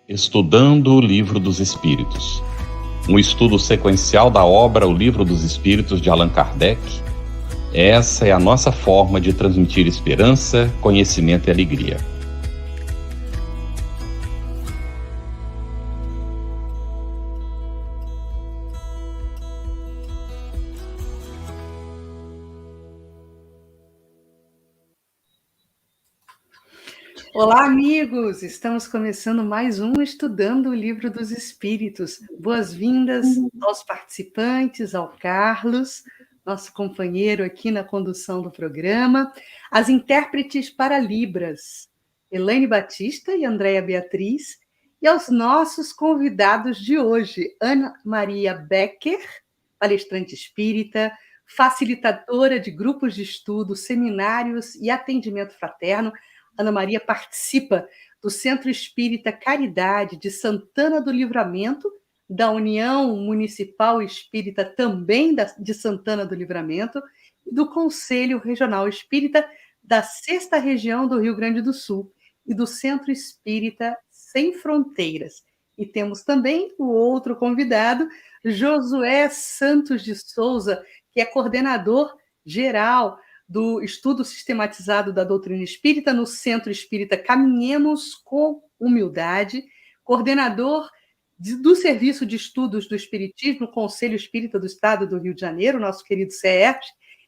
Estudando o Livro dos Espíritos. Um estudo sequencial da obra O Livro dos Espíritos de Allan Kardec. Essa é a nossa forma de transmitir esperança, conhecimento e alegria. Olá, amigos! Estamos começando mais um Estudando o Livro dos Espíritos. Boas-vindas aos participantes, ao Carlos, nosso companheiro aqui na condução do programa, às intérpretes para Libras, Elaine Batista e Andréia Beatriz, e aos nossos convidados de hoje, Ana Maria Becker, palestrante espírita, facilitadora de grupos de estudo, seminários e atendimento fraterno. Ana Maria participa do Centro Espírita Caridade de Santana do Livramento, da União Municipal Espírita também de Santana do Livramento, e do Conselho Regional Espírita da 6ª Região do Rio Grande do Sul e do Centro Espírita Sem Fronteiras. E temos também o outro convidado, Josué Santos de Souza, que é coordenador geral do Estudo Sistematizado da Doutrina Espírita no Centro Espírita Caminhemos com Humildade, coordenador do Serviço de Estudos do Espiritismo, Conselho Espírita do Estado do Rio de Janeiro, nosso querido CERJ,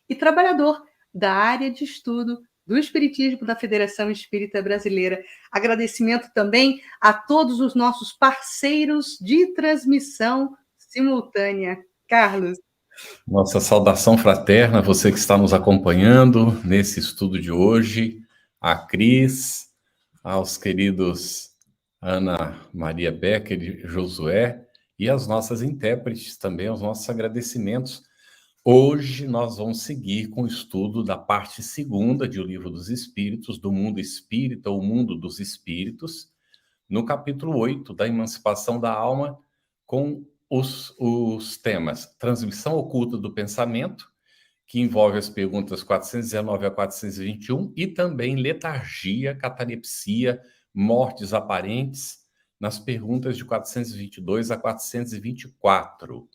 e trabalhador da área de estudo do Espiritismo da Federação Espírita Brasileira. Agradecimento também a todos os nossos parceiros de transmissão simultânea. Carlos. Nossa saudação fraterna, você que está nos acompanhando nesse estudo de hoje, a Cris, aos queridos Ana Maria Becker e Josué, e as nossas intérpretes também, os nossos agradecimentos. Hoje nós vamos seguir com o estudo da parte 2ª de O Livro dos Espíritos, do Mundo Espírita, o Mundo dos Espíritos, no capítulo 8 da Emancipação da Alma, com os temas Transmissão Oculta do Pensamento, que envolve as perguntas 419 a 421, e também Letargia, Catalepsia, Mortes Aparentes, nas perguntas de 422 a 424.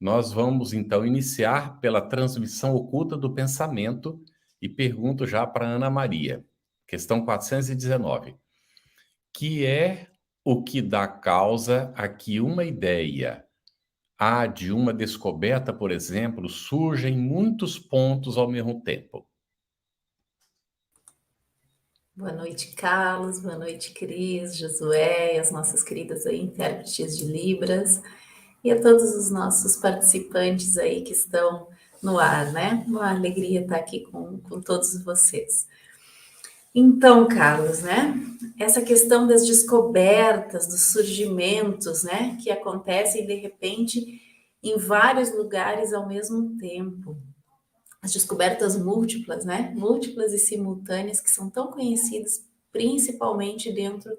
Nós vamos, então, iniciar pela Transmissão Oculta do Pensamento e pergunto já para Ana Maria, questão 419, que é o que dá causa a que uma ideia, a de uma descoberta, por exemplo, surja em muitos pontos ao mesmo tempo. Boa noite, Carlos. Boa noite, Cris, Josué, as nossas queridas aí, intérpretes de Libras, e a todos os nossos participantes aí que estão no ar, né? Uma alegria estar aqui com todos vocês. Então, Carlos, né? Essa questão das descobertas, dos surgimentos, né? Que acontecem de repente em vários lugares ao mesmo tempo. As descobertas múltiplas, né? Múltiplas e simultâneas que são tão conhecidas, principalmente dentro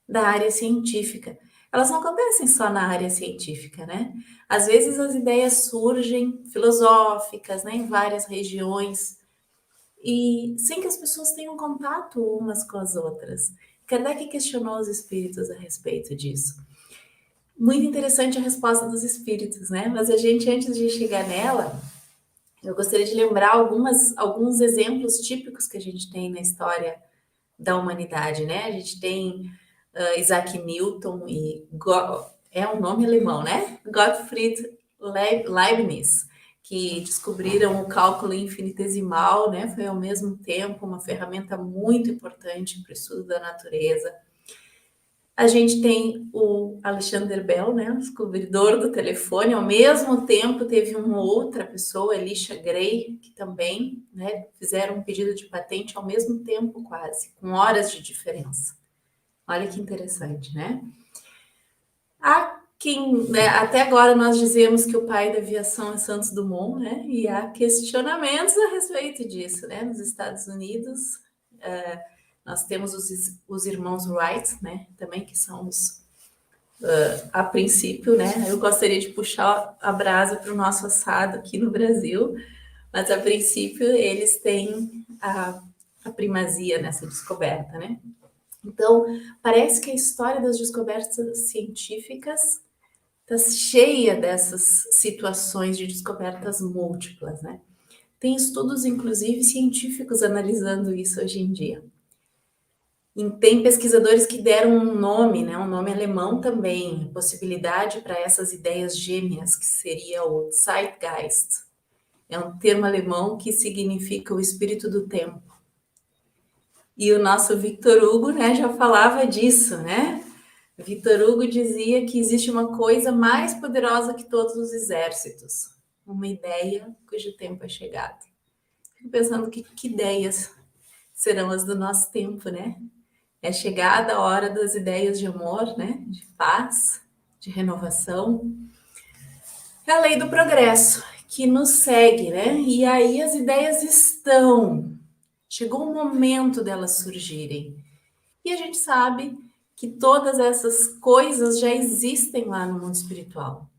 da área científica. Elas não acontecem só na área científica, né? Às vezes as ideias surgem filosóficas, né? Em várias regiões, e sem que as pessoas tenham contato umas com as outras. Kardec questionou os espíritos a respeito disso. Muito interessante a resposta dos espíritos, né? Mas a gente, antes de chegar nela, eu gostaria de lembrar alguns exemplos típicos que a gente tem na história da humanidade, né? A gente tem Isaac Newton e é um nome alemão, né? Gottfried Leibniz, que descobriram o cálculo infinitesimal, né? Foi ao mesmo tempo uma ferramenta muito importante para o estudo da natureza. A gente tem o Alexander Bell, né? O descobridor do telefone. Ao mesmo tempo teve uma outra pessoa, Elisha Gray, que também, né, fizeram um pedido de patente ao mesmo tempo quase, com horas de diferença. Olha que interessante, né? Até agora nós dizemos que o pai da aviação é Santos Dumont, né? E há questionamentos a respeito disso, né? Nos Estados Unidos, nós temos os irmãos Wright, né? Também que são os, a princípio, né? Eu gostaria de puxar a brasa para o nosso assado aqui no Brasil, mas a princípio eles têm a primazia nessa descoberta, né? Então, parece que a história das descobertas científicas está cheia dessas situações de descobertas múltiplas, né? Tem estudos, inclusive, científicos analisando isso hoje em dia. E tem pesquisadores que deram um nome, né, um nome alemão também, possibilidade para essas ideias gêmeas, que seria o Zeitgeist. É um termo alemão que significa o espírito do tempo. E o nosso Victor Hugo, né, já falava disso, né? Victor Hugo dizia que existe uma coisa mais poderosa que todos os exércitos, uma ideia cujo tempo é chegado. Fico pensando que ideias serão as do nosso tempo, né? É chegada a hora das ideias de amor, né? De paz, de renovação. É a lei do progresso que nos segue, né? E aí as ideias estão. Chegou o momento delas surgirem. E a gente sabe que todas essas coisas já existem lá no mundo espiritual.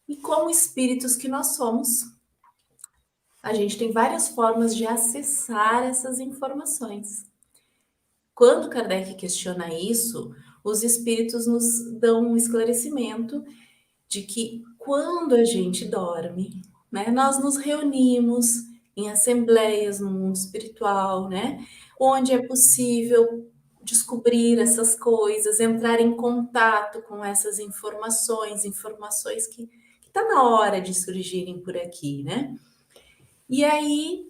E como espíritos que nós somos, a gente tem várias formas de acessar essas informações. Quando Kardec questiona isso, os espíritos nos dão um esclarecimento de que quando a gente dorme, né, nós nos reunimos em assembleias no mundo espiritual, né, onde é possível descobrir essas coisas, entrar em contato com essas informações que está na hora de surgirem por aqui, né? E aí,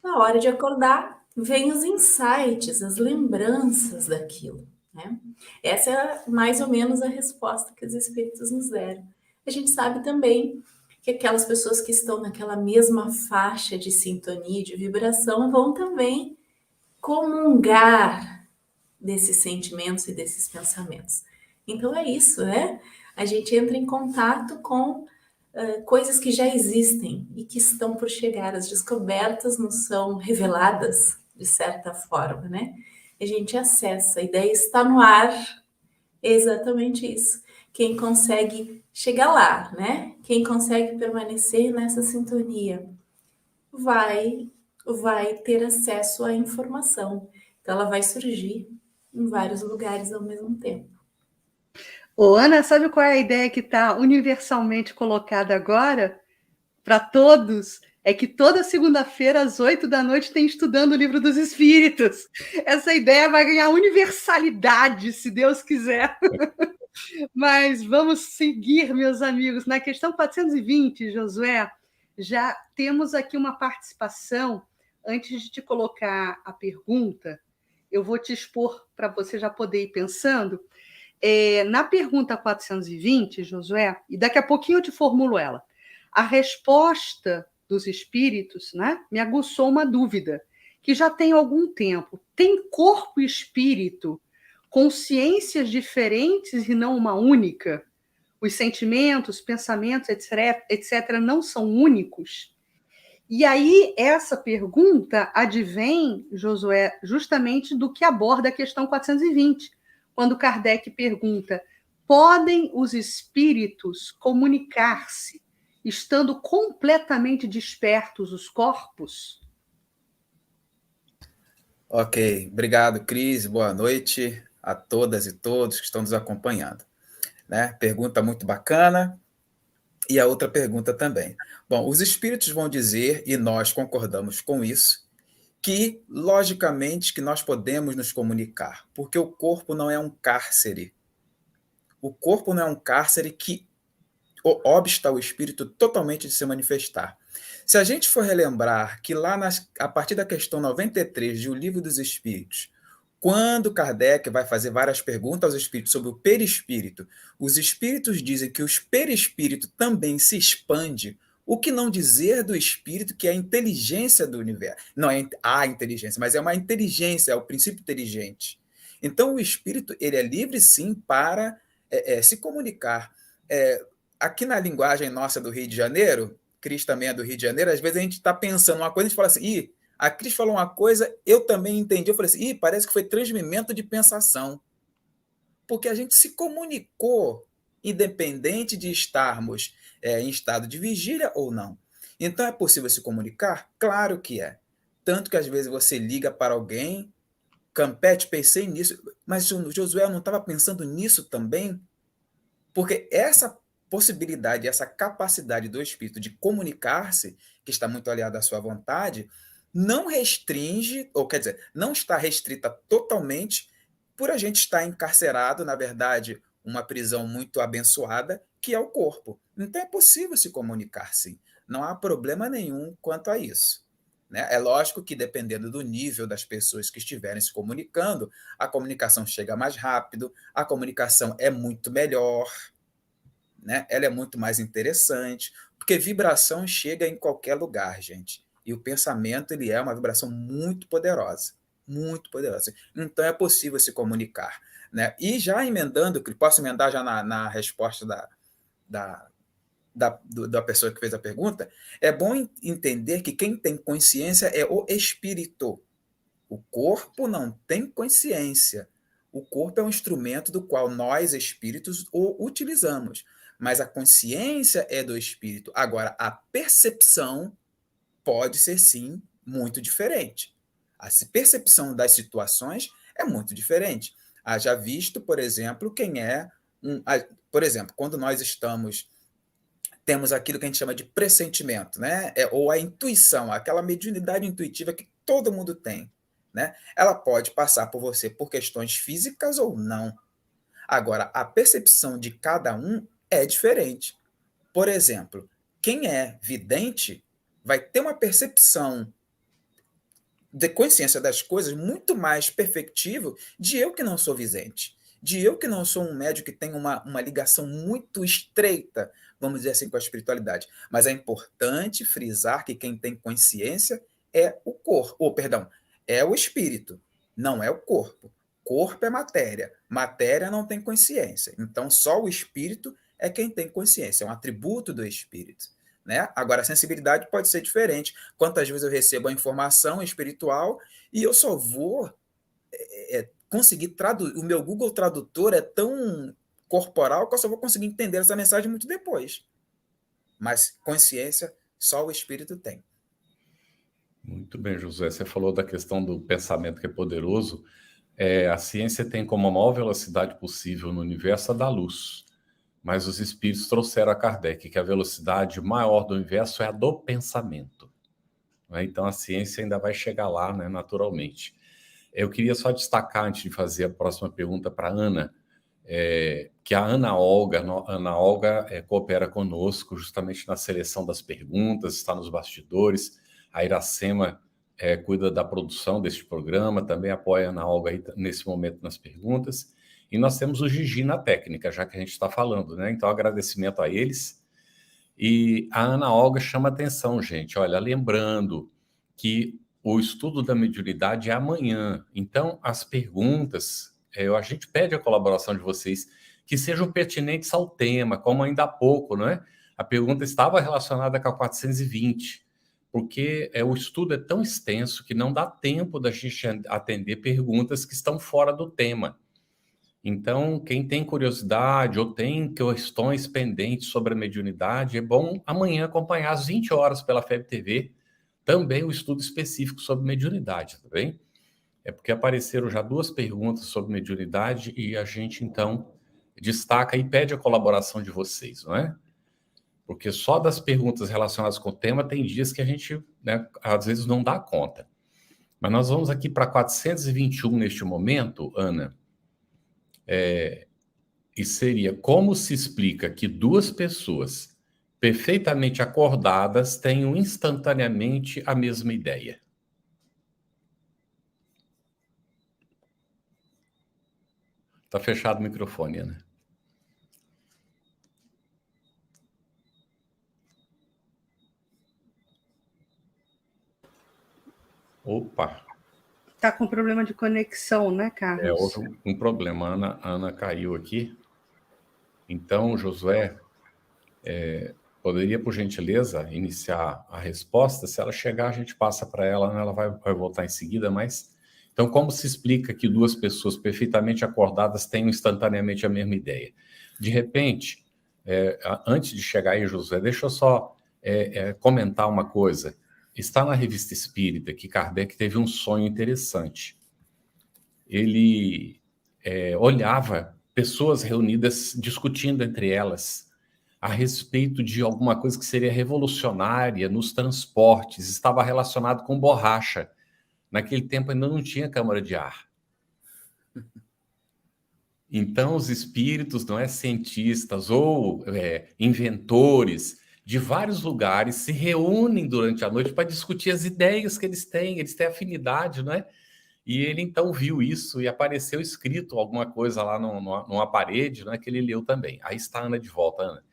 na hora de acordar, vem os insights, as lembranças daquilo, né? Essa é mais ou menos a resposta que os espíritos nos deram. A gente sabe também que aquelas pessoas que estão naquela mesma faixa de sintonia, de vibração, vão também comungar desses sentimentos e desses pensamentos. Então é isso, né? A gente entra em contato com coisas que já existem e que estão por chegar. As descobertas nos são reveladas, de certa forma, né? A gente acessa, a ideia está no ar, é exatamente isso. Quem consegue chegar lá, né? Quem consegue permanecer nessa sintonia vai ter acesso à informação. Então ela vai surgir em vários lugares ao mesmo tempo. Ô, Ana, sabe qual é a ideia que está universalmente colocada agora para todos? É que toda segunda-feira, às 8 da noite, tem Estudando o Livro dos Espíritos. Essa ideia vai ganhar universalidade, se Deus quiser. Mas vamos seguir, meus amigos. Na questão 420, Josué, já temos aqui uma participação. Antes de te colocar a pergunta, eu vou te expor para você já poder ir pensando. Na pergunta 420, Josué, e daqui a pouquinho eu te formulo ela, a resposta dos espíritos, né, me aguçou uma dúvida, que já tem algum tempo. Tem corpo e espírito consciências diferentes e não uma única? Os sentimentos, pensamentos, etc., não são únicos? E aí, essa pergunta advém, Josué, justamente do que aborda a questão 420, quando Kardec pergunta: podem os espíritos comunicar-se estando completamente despertos os corpos? Ok, obrigado, Cris. Boa noite a todas e todos que estão nos acompanhando. Né? Pergunta muito bacana. E a outra pergunta também. Bom, os espíritos vão dizer, e nós concordamos com isso, que, logicamente, que nós podemos nos comunicar, porque o corpo não é um cárcere. O corpo não é um cárcere que obsta ao espírito totalmente de se manifestar. Se a gente for relembrar que lá a partir da questão 93 de O Livro dos Espíritos, quando Kardec vai fazer várias perguntas aos espíritos sobre o perispírito, os espíritos dizem que o perispírito também se expande. O que não dizer do espírito, que é a inteligência do universo? Não é a inteligência, mas é uma inteligência, é o princípio inteligente. Então, o espírito ele é livre, sim, para se comunicar. Aqui na linguagem nossa do Rio de Janeiro, Cris também é do Rio de Janeiro, às vezes a gente está pensando uma coisa, a gente fala assim, a Cris falou uma coisa, eu também entendi, eu falei assim, parece que foi transmimento de pensação. Porque a gente se comunicou, independente de estarmos em estado de vigília ou não. Então, é possível se comunicar? Claro que é. Tanto que às vezes você liga para alguém Campeche, pensei nisso, mas Josué não estava pensando nisso também? Porque essa possibilidade, essa capacidade do espírito de comunicar-se, que está muito aliada à sua vontade, não restringe, ou quer dizer, não está restrita totalmente por a gente estar encarcerado, na verdade, uma prisão muito abençoada, que é o corpo. Então é possível se comunicar, sim. Não há problema nenhum quanto a isso. Né? É lógico que, dependendo do nível das pessoas que estiverem se comunicando, a comunicação chega mais rápido, a comunicação é muito melhor, né? Ela é muito mais interessante, porque vibração chega em qualquer lugar, gente. E o pensamento, ele é uma vibração muito poderosa. Muito poderosa. Então, é possível se comunicar. Né? E já emendando, posso emendar já na resposta da pessoa que fez a pergunta, é bom entender que quem tem consciência é o espírito. O corpo não tem consciência. O corpo é um instrumento do qual nós, espíritos, o utilizamos. Mas a consciência é do espírito. Agora, a percepção pode ser, sim, muito diferente. A percepção das situações é muito diferente. Haja visto, por exemplo, quem é por exemplo, quando nós temos aquilo que a gente chama de pressentimento, né? Ou a intuição, aquela mediunidade intuitiva que todo mundo tem. Né? Ela pode passar por você por questões físicas ou não. Agora, a percepção de cada um é diferente. Por exemplo, quem é vidente vai ter uma percepção de consciência das coisas muito mais perfectível de eu que não sou vidente, de eu que não sou um médium que tem uma ligação muito estreita, vamos dizer assim, com a espiritualidade. Mas é importante frisar que quem tem consciência é o corpo, é o espírito, não é o corpo. Corpo é matéria, matéria não tem consciência. Então, só o espírito é quem tem consciência, é um atributo do espírito. Né? Agora, a sensibilidade pode ser diferente. Quantas vezes eu recebo a informação espiritual e eu só vou conseguir traduzir. O meu Google Tradutor é tão corporal que eu só vou conseguir entender essa mensagem muito depois. Mas consciência só o espírito tem. Muito bem, José. Você falou da questão do pensamento que é poderoso. A ciência tem como a maior velocidade possível no universo a da luz. Mas os espíritos trouxeram a Kardec que a velocidade maior do universo é a do pensamento. Né? Então, a ciência ainda vai chegar lá, né, naturalmente. Eu queria só destacar, antes de fazer a próxima pergunta para a Ana, que a Ana Olga coopera conosco justamente na seleção das perguntas, está nos bastidores. A Iracema cuida da produção deste programa, também apoia a Ana Olga aí, nesse momento nas perguntas. E nós temos o Gigi na técnica, já que a gente está falando, né? Então, agradecimento a eles. E a Ana Olga chama atenção, gente. Olha, lembrando que o estudo da mediunidade é amanhã. Então, as perguntas, a gente pede a colaboração de vocês que sejam pertinentes ao tema, como ainda há pouco, não é? A pergunta estava relacionada com a 420, porque o estudo é tão extenso que não dá tempo da gente atender perguntas que estão fora do tema. Então, quem tem curiosidade ou tem questões pendentes sobre a mediunidade, é bom amanhã acompanhar às 20 horas pela FEB TV também o estudo específico sobre mediunidade, tá bem? É porque apareceram já 2 perguntas sobre mediunidade e a gente, então, destaca e pede a colaboração de vocês, não é? Porque só das perguntas relacionadas com o tema tem dias que a gente, né, às vezes não dá conta. Mas nós vamos aqui para 421 neste momento, Ana. E seria: como se explica que 2 pessoas perfeitamente acordadas tenham instantaneamente a mesma ideia? Está fechado o microfone, Ana. Opa! Está com problema de conexão, né, Carlos? Houve um problema. A Ana caiu aqui. Então, Josué, poderia, por gentileza, iniciar a resposta? Se ela chegar, a gente passa para ela, né? Ela vai voltar em seguida, mas... Então, como se explica que 2 pessoas perfeitamente acordadas tenham instantaneamente a mesma ideia? De repente, antes de chegar aí, Josué, deixa eu só comentar uma coisa. Está na Revista Espírita que Kardec teve um sonho interessante. ele olhava pessoas reunidas discutindo entre elas a respeito de alguma coisa que seria revolucionária nos transportes, estava relacionado com borracha. Naquele tempo ainda não tinha câmara de ar. Então, os espíritos, não é, cientistas ou inventores de vários lugares se reúnem durante a noite para discutir as ideias que eles têm afinidade, não é? E ele então viu isso e apareceu escrito alguma coisa lá numa parede, né, que ele leu também. Aí está a Ana de volta, Ana.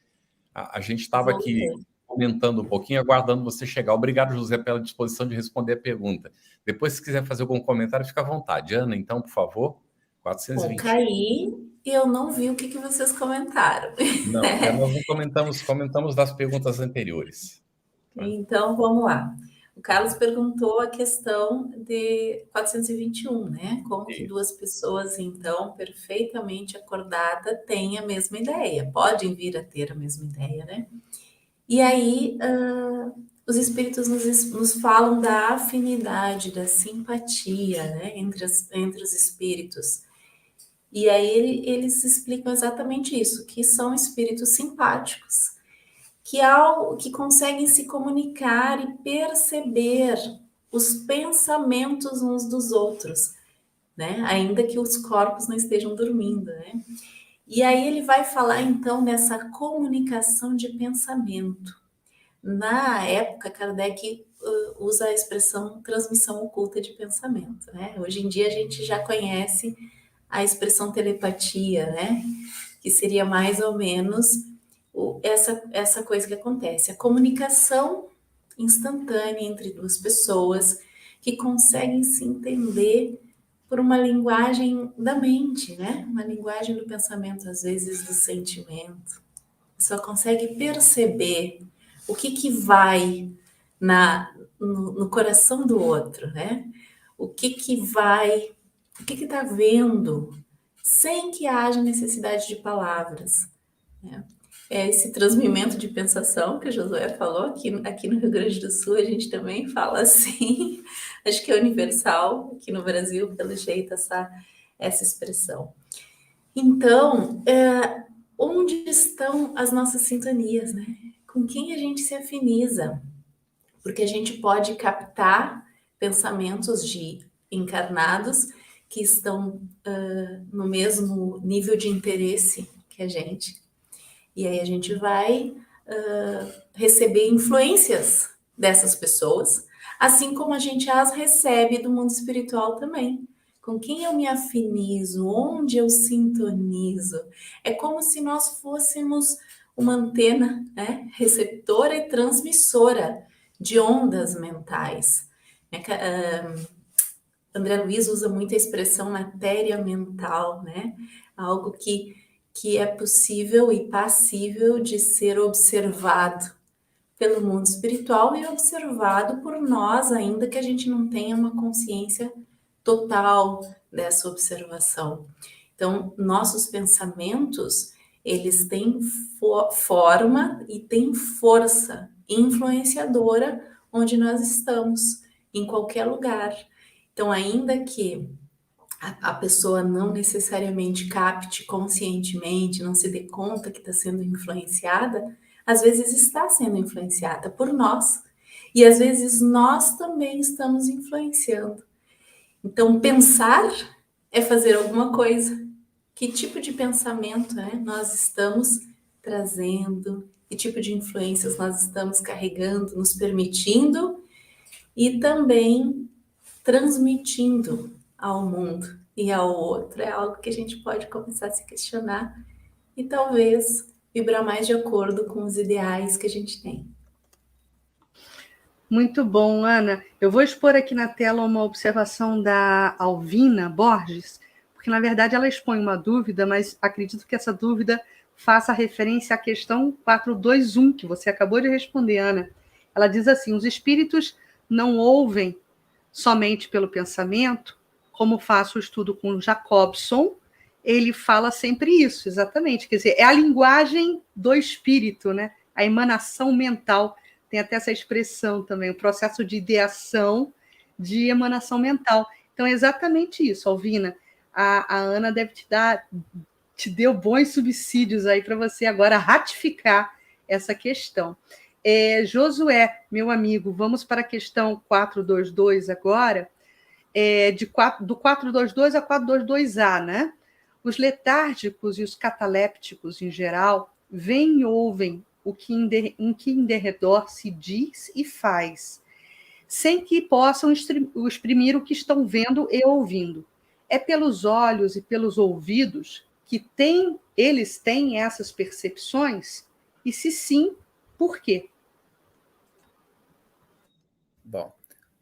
A gente estava aqui comentando um pouquinho, aguardando você chegar. Obrigado, José, pela disposição de responder a pergunta. Depois, se quiser fazer algum comentário, fica à vontade. Ana, então, por favor, 420. Bom, caí e eu não vi o que vocês comentaram. Não, nós não comentamos das perguntas anteriores. Então, vamos lá. O Carlos perguntou a questão de 421, né? Como que duas pessoas, então, perfeitamente acordadas têm a mesma ideia, podem vir a ter a mesma ideia, né? E aí, os espíritos nos falam da afinidade, da simpatia, né? Entre os espíritos. E aí, eles explicam exatamente isso, que são espíritos simpáticos, que conseguem se comunicar e perceber os pensamentos uns dos outros, né? Ainda que os corpos não estejam dormindo, né? E aí ele vai falar, então, dessa comunicação de pensamento. Na época, Kardec usa a expressão transmissão oculta de pensamento, né? Hoje em dia a gente já conhece a expressão telepatia, né? Que seria mais ou menos essa coisa que acontece, a comunicação instantânea entre duas pessoas que conseguem se entender por uma linguagem da mente, né? Uma linguagem do pensamento, às vezes do sentimento. Só consegue perceber o que vai no coração do outro, né? O que está vendo, sem que haja necessidade de palavras, né? É esse transmimento de pensação que o Josué falou, aqui no Rio Grande do Sul a gente também fala assim, acho que é universal, aqui no Brasil, pelo jeito, essa expressão. Então, onde estão as nossas sintonias, né? Com quem a gente se afiniza? Porque a gente pode captar pensamentos de encarnados que estão no mesmo nível de interesse que a gente. E aí a gente vai receber influências dessas pessoas, assim como a gente as recebe do mundo espiritual também. Com quem eu me afinizo, onde eu sintonizo. É como se nós fôssemos uma antena, né, receptora e transmissora de ondas mentais. André Luiz usa muito a expressão matéria mental, né? Algo que é possível e passível de ser observado pelo mundo espiritual e observado por nós, ainda que a gente não tenha uma consciência total dessa observação. Então, nossos pensamentos, eles têm forma e têm força influenciadora onde nós estamos, em qualquer lugar. Então, ainda que a pessoa não necessariamente capte conscientemente, não se dê conta que está sendo influenciada, às vezes está sendo influenciada por nós. E às vezes nós também estamos influenciando. Então, pensar é fazer alguma coisa. Que tipo de pensamento, né, nós estamos trazendo? Que tipo de influências nós estamos carregando, nos permitindo e também transmitindo ao mundo e ao outro? É algo que a gente pode começar a se questionar e talvez vibrar mais de acordo com os ideais que a gente tem. Muito bom, Ana. Eu vou expor aqui na tela uma observação da Alvina Borges, porque, na verdade, ela expõe uma dúvida, mas acredito que essa dúvida faça referência à questão 421, que você acabou de responder, Ana. Ela diz assim: os espíritos não ouvem somente pelo pensamento, como faço o estudo com Jacobson, ele fala sempre isso, exatamente. Quer dizer, é a linguagem do espírito, né? A emanação mental. Tem até essa expressão também, o processo de ideação de emanação mental. Então, é exatamente isso, Alvina. A Ana deve te deu bons subsídios aí para você agora ratificar essa questão. Josué, meu amigo, vamos para a questão 422 agora, do 422 a 422A, né? Os letárgicos e os catalépticos, em geral, veem e ouvem o que em derredor se diz e faz, sem que possam exprimir o que estão vendo e ouvindo. É pelos olhos e pelos ouvidos que eles têm essas percepções? E se sim, por quê? Bom,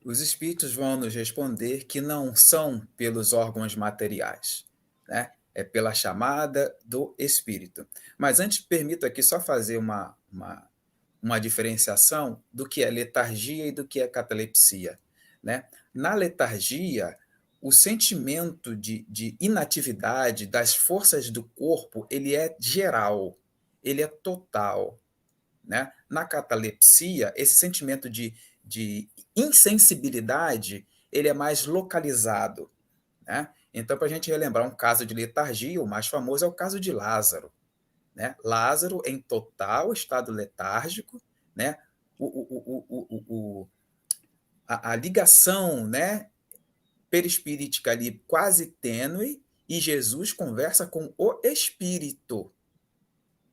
os espíritos vão nos responder que não são pelos órgãos materiais, né? É pela chamada do espírito. Mas antes, permito aqui só fazer uma diferenciação do que é letargia e do que é catalepsia, né? Na letargia, o sentimento de inatividade das forças do corpo, ele é geral, ele é total, né? Na catalepsia, esse sentimento de insensibilidade, ele é mais localizado, né? Então, para a gente relembrar um caso de letargia, o mais famoso é o caso de Lázaro, né? Lázaro em total estado letárgico, né? A ligação, né, perispirítica ali quase tênue, e Jesus conversa com o espírito.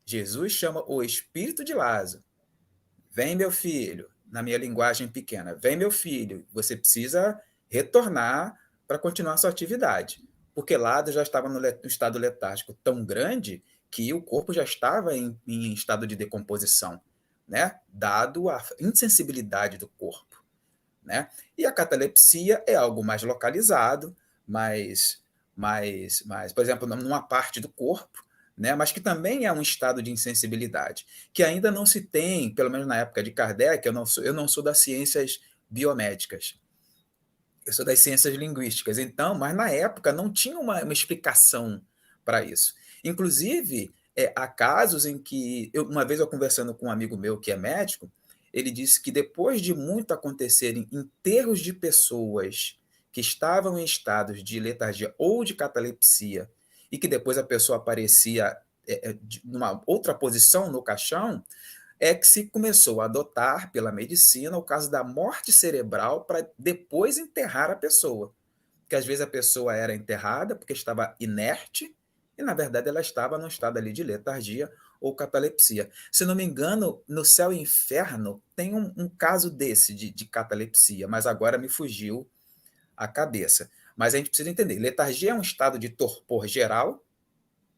Jesus chama o espírito de Lázaro. Vem, meu filho, na minha linguagem pequena, vem, meu filho, você precisa retornar para continuar sua atividade. Porque Lázaro já estava no estado letárgico tão grande que o corpo já estava em estado de decomposição, né? Dado a insensibilidade do corpo, né? E a catalepsia é algo mais localizado, mais, por exemplo, numa parte do corpo, né? Mas que também é um estado de insensibilidade, que ainda não se tem, pelo menos na época de Kardec. Eu não sou das ciências biomédicas, eu sou das ciências linguísticas, então, mas na época não tinha uma explicação para isso. Inclusive, há casos em que, uma vez eu conversando com um amigo meu que é médico, ele disse que depois de muito acontecerem enterros de pessoas que estavam em estados de letargia ou de catalepsia, e que depois a pessoa aparecia numa outra posição no caixão, é que se começou a adotar pela medicina o caso da morte cerebral para depois enterrar a pessoa. Porque às vezes a pessoa era enterrada porque estava inerte e, na verdade, ela estava num estado ali de letargia ou catalepsia. Se não me engano, no Céu e Inferno tem um caso desse de catalepsia, mas agora me fugiu a cabeça. Mas a gente precisa entender, letargia é um estado de torpor geral,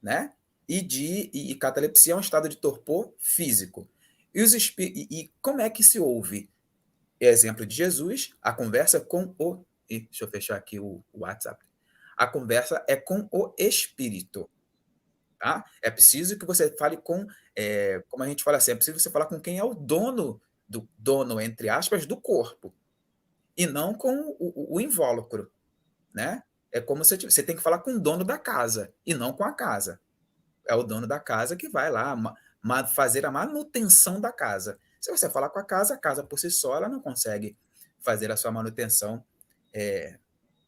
né? E catalepsia é um estado de torpor físico. E como é que se ouve? Exemplo de Jesus, a conversa com o... Deixa eu fechar aqui o WhatsApp. A conversa é com o espírito. Tá? É preciso que você fale com... como a gente fala assim, é preciso você falar com quem é o dono, entre aspas, do corpo. E não com o invólucro. Né? É como se você tem que falar com o dono da casa, e não com a casa. É o dono da casa que vai lá fazer a manutenção da casa. Se você falar com a casa por si só, ela não consegue fazer a sua manutenção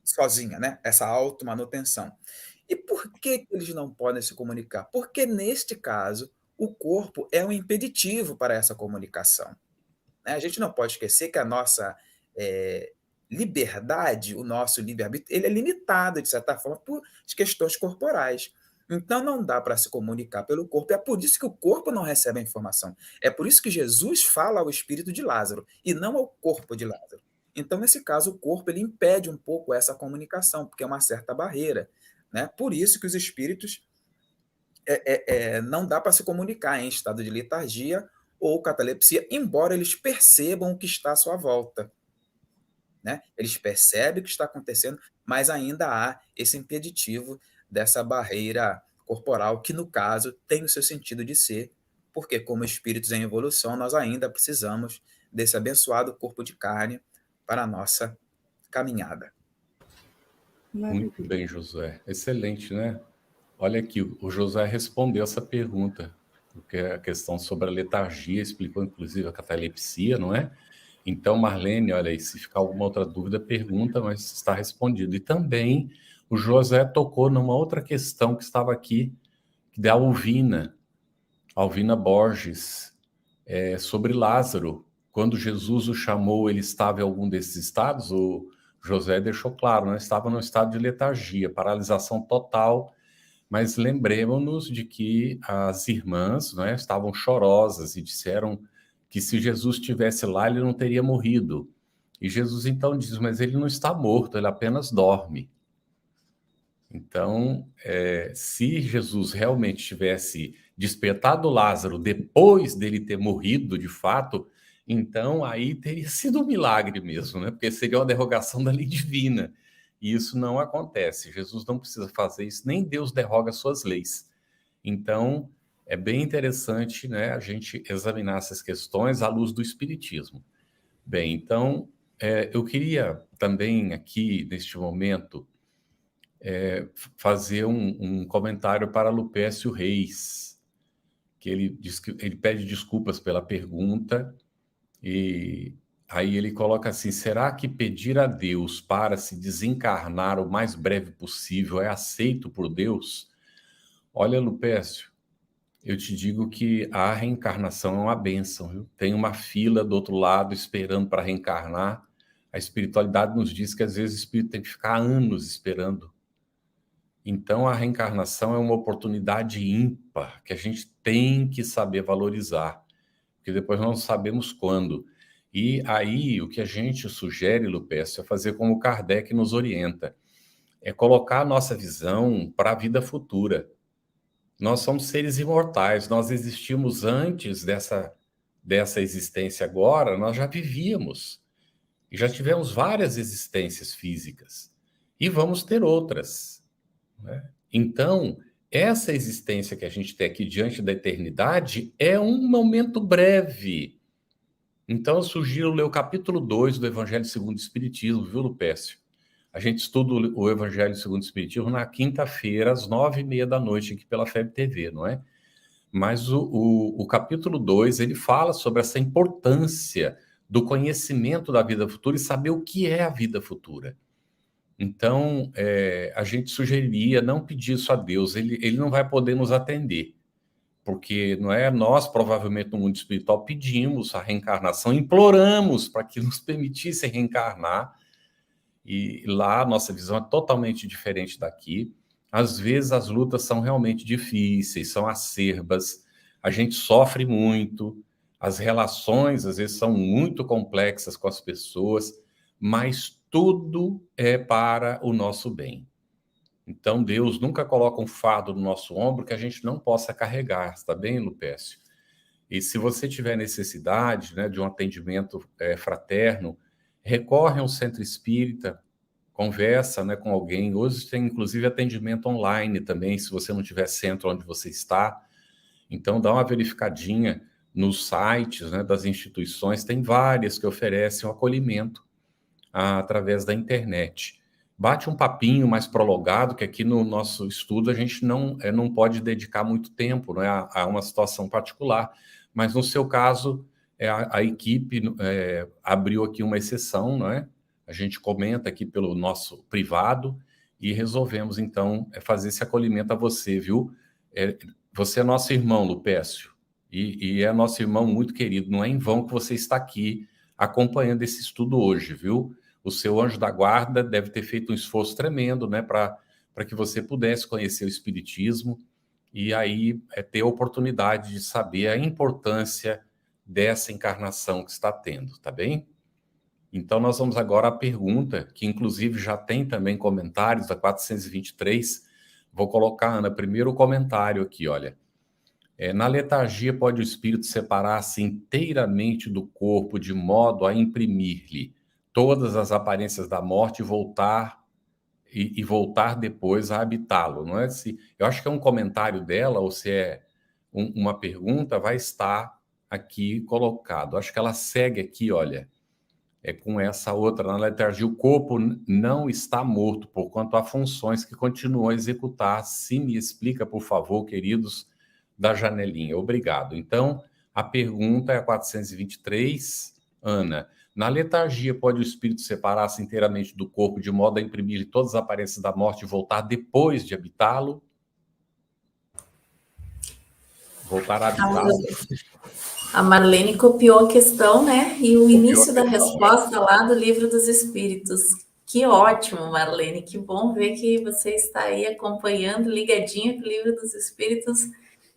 sozinha, né? Essa automanutenção. E por que eles não podem se comunicar? Porque, neste caso, o corpo é um impeditivo para essa comunicação. Né? A gente não pode esquecer que a nossa liberdade, o nosso livre-arbítrio, ele é limitado, de certa forma, por questões corporais. Então, não dá para se comunicar pelo corpo. É por isso que o corpo não recebe a informação. É por isso que Jesus fala ao espírito de Lázaro e não ao corpo de Lázaro. Então, nesse caso, o corpo ele impede um pouco essa comunicação, porque é uma certa barreira. Né? Por isso que os espíritos não dá para se comunicar em estado de letargia ou catalepsia, embora eles percebam o que está à sua volta. Né? Eles percebem o que está acontecendo, mas ainda há esse impeditivo dessa barreira corporal, que no caso tem o seu sentido de ser, porque como espíritos em evolução, nós ainda precisamos desse abençoado corpo de carne para a nossa caminhada. Muito bem, Josué. Excelente, né? Olha aqui, o Josué respondeu essa pergunta, porque a questão sobre a letargia, explicou inclusive a catalepsia, não é? Então, Marlene, olha aí, se ficar alguma outra dúvida, pergunta, mas está respondido. E também o José tocou numa outra questão que estava aqui, da Alvina Borges, sobre Lázaro. Quando Jesus o chamou, ele estava em algum desses estados? O José deixou claro, né? Estava no estado de letargia, paralisação total, mas lembremos-nos de que as irmãs, né, estavam chorosas e disseram que se Jesus estivesse lá, ele não teria morrido. E Jesus então diz, mas ele não está morto, ele apenas dorme. Então, se Jesus realmente tivesse despertado Lázaro depois dele ter morrido, de fato, então aí teria sido um milagre mesmo, né? Porque seria uma derrogação da lei divina. E isso não acontece. Jesus não precisa fazer isso, nem Deus derroga suas leis. Então, é bem interessante, né, a gente examinar essas questões à luz do Espiritismo. Bem, então, eu queria também aqui, neste momento, fazer um comentário para Lupécio Reis, que ele diz que ele pede desculpas pela pergunta, e aí ele coloca assim: será que pedir a Deus para se desencarnar o mais breve possível é aceito por Deus? Olha, Lupécio, eu te digo que a reencarnação é uma bênção, viu? Tem uma fila do outro lado esperando para reencarnar. A espiritualidade nos diz que às vezes o espírito tem que ficar anos esperando. Então, a reencarnação é uma oportunidade ímpar que a gente tem que saber valorizar, porque depois nós não sabemos quando. E aí, o que a gente sugere, Lupécio, é fazer como Kardec nos orienta, é colocar a nossa visão para a vida futura. Nós somos seres imortais, nós existimos antes dessa existência agora, nós já vivíamos, e já tivemos várias existências físicas, e vamos ter outras, né? Então, essa existência que a gente tem aqui diante da eternidade é um momento breve. Então, eu sugiro ler o capítulo 2 do Evangelho segundo o Espiritismo, viu, Lupécio? A gente estuda o Evangelho segundo o Espiritismo na quinta-feira, às 9h30 aqui pela FEB TV, não é? Mas o capítulo 2, ele fala sobre essa importância do conhecimento da vida futura e saber o que é a vida futura. Então, a gente sugeriria não pedir isso a Deus, ele não vai poder nos atender, porque não é nós, provavelmente, no mundo espiritual, pedimos a reencarnação, imploramos para que nos permitisse reencarnar, e lá a nossa visão é totalmente diferente daqui. Às vezes as lutas são realmente difíceis, são acerbas, a gente sofre muito, as relações às vezes são muito complexas com as pessoas, mas tudo é para o nosso bem. Então Deus nunca coloca um fardo no nosso ombro que a gente não possa carregar, está bem, Lupécio? E se você tiver necessidade, né, de um atendimento fraterno, recorre ao centro espírita, conversa, né, com alguém. Hoje tem inclusive atendimento online também, se você não tiver centro onde você está. Então dá uma verificadinha nos sites, né, das instituições, tem várias que oferecem o acolhimento através da internet. Bate um papinho mais prolongado, que aqui no nosso estudo a gente não pode dedicar muito tempo, né, a uma situação particular, mas no seu caso a equipe abriu aqui uma exceção, não é? A gente comenta aqui pelo nosso privado e resolvemos, então, fazer esse acolhimento a você, viu? Você é nosso irmão, Lupécio, e é nosso irmão muito querido. Não é em vão que você está aqui acompanhando esse estudo hoje, viu? O seu anjo da guarda deve ter feito um esforço tremendo, né, para que você pudesse conhecer o Espiritismo e aí ter a oportunidade de saber a importância dessa encarnação que está tendo, tá bem? Então, nós vamos agora à pergunta, que inclusive já tem também comentários, da 423. Vou colocar, Ana, primeiro o comentário aqui, olha. Na letargia, pode o espírito separar-se inteiramente do corpo, de modo a imprimir-lhe todas as aparências da morte e voltar depois a habitá-lo, não é? Eu acho que é um comentário dela, ou se é uma pergunta, vai estar aqui colocado. Acho que ela segue aqui, olha. Com essa outra, na letargia, o corpo não está morto, porquanto há funções que continuam a executar. Se me explica, por favor, queridos, da janelinha. Obrigado. Então, a pergunta é a 423, Ana. Na letargia, pode o espírito separar-se inteiramente do corpo, de modo a imprimir todas as aparências da morte e voltar depois de habitá-lo? Voltar a habitá-lo? A Marlene copiou a questão, né? E o início da resposta lá do Livro dos Espíritos. Que ótimo, Marlene. Que bom ver que você está aí acompanhando, ligadinha com o Livro dos Espíritos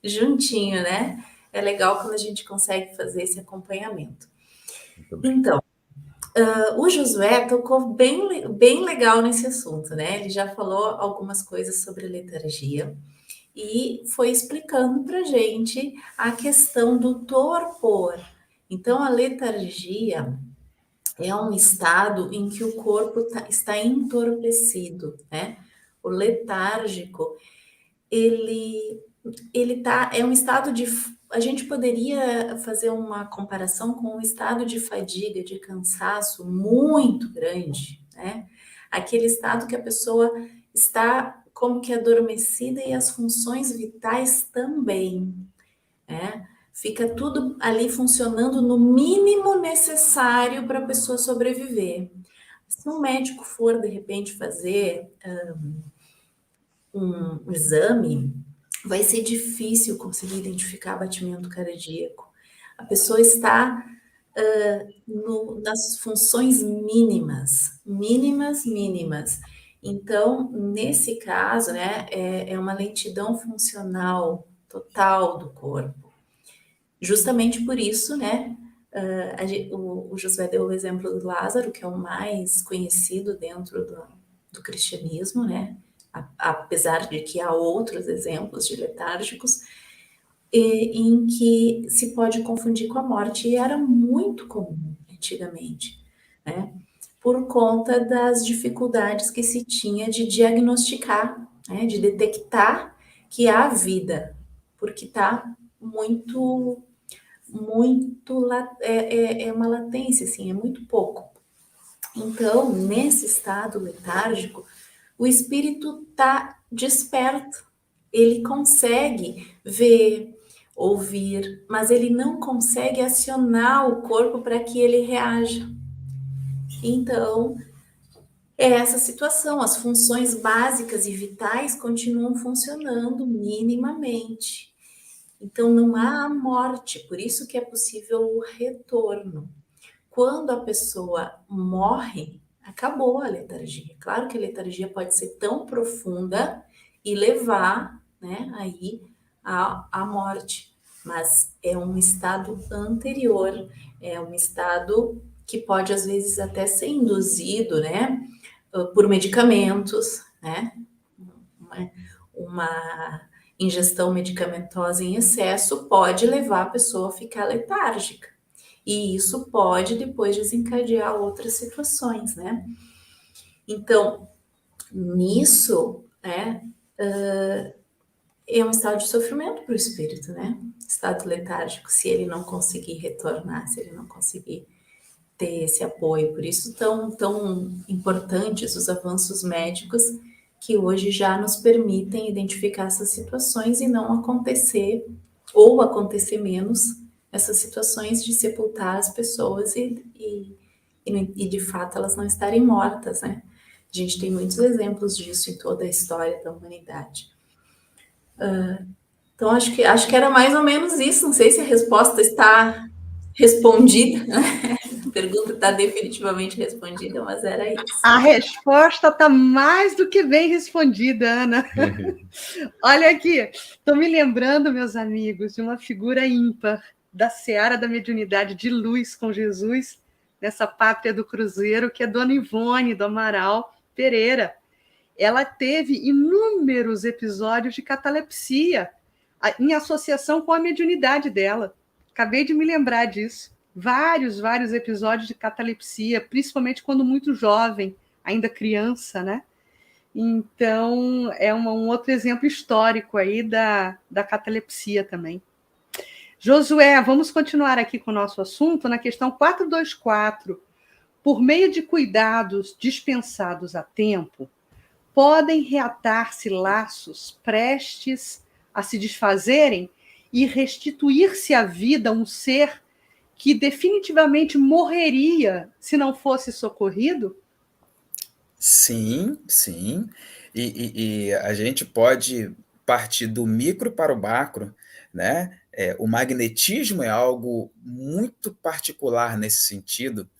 juntinho, né? É legal quando a gente consegue fazer esse acompanhamento. Então, o Josué tocou bem legal nesse assunto, né? Ele já falou algumas coisas sobre letargia e foi explicando para a gente a questão do torpor. Então, a letargia é um estado em que o corpo está entorpecido, né? O letárgico, é um estado de... A gente poderia fazer uma comparação com um estado de fadiga, de cansaço muito grande, né? Aquele estado que a pessoa está como que adormecida e as funções vitais também, né? Fica tudo ali funcionando no mínimo necessário para a pessoa sobreviver. Se um médico for, de repente, fazer um exame, vai ser difícil conseguir identificar batimento cardíaco. A pessoa está nas funções mínimas. Então, nesse caso, né, é uma lentidão funcional total do corpo. Justamente por isso, né, o Josué deu o exemplo do Lázaro, que é o mais conhecido dentro do cristianismo, né, apesar de que há outros exemplos de letárgicos, em que se pode confundir com a morte, e era muito comum antigamente, né, por conta das dificuldades que se tinha de diagnosticar, né, de detectar que há vida, porque está muito é uma latência, assim, é muito pouco. Então, nesse estado letárgico, o espírito está desperto, ele consegue ver, ouvir, mas ele não consegue acionar o corpo para que ele reaja. Então, é essa situação, as funções básicas e vitais continuam funcionando minimamente. Então, não há a morte, por isso que é possível o retorno. Quando a pessoa morre, acabou a letargia. Claro que a letargia pode ser tão profunda e levar, né, aí à morte, mas é um estado anterior, é um estado que pode, às vezes, até ser induzido, né, por medicamentos, né, uma ingestão medicamentosa em excesso pode levar a pessoa a ficar letárgica. E isso pode depois desencadear outras situações, né? Então, nisso, né, é um estado de sofrimento para o espírito, né? Estado letárgico, se ele não conseguir retornar, se ele não conseguir ter esse apoio. Por isso, tão importantes os avanços médicos que hoje já nos permitem identificar essas situações e não acontecer, ou acontecer menos, essas situações de sepultar as pessoas e de fato elas não estarem mortas, né? A gente tem muitos exemplos disso em toda a história da humanidade. Então, acho que era mais ou menos isso. Não sei se a resposta está respondida, né? A pergunta está definitivamente respondida, mas era isso. A resposta está mais do que bem respondida, Ana. Olha aqui, estou me lembrando, meus amigos, de uma figura ímpar da seara da mediunidade de luz com Jesus, nessa pátria do Cruzeiro, que é Dona Ivone do Amaral Pereira. Ela teve inúmeros episódios de catalepsia em associação com a mediunidade dela. Acabei de me lembrar disso. Vários episódios de catalepsia, principalmente quando muito jovem, ainda criança, né? Então, é um outro exemplo histórico aí da catalepsia também. Josué, vamos continuar aqui com o nosso assunto na questão 424. Por meio de cuidados dispensados a tempo, podem reatar-se laços prestes a se desfazerem e restituir-se à vida um ser que definitivamente morreria se não fosse socorrido? Sim, sim. E a gente pode partir do micro para o macro, né? O magnetismo é algo muito particular nesse sentido.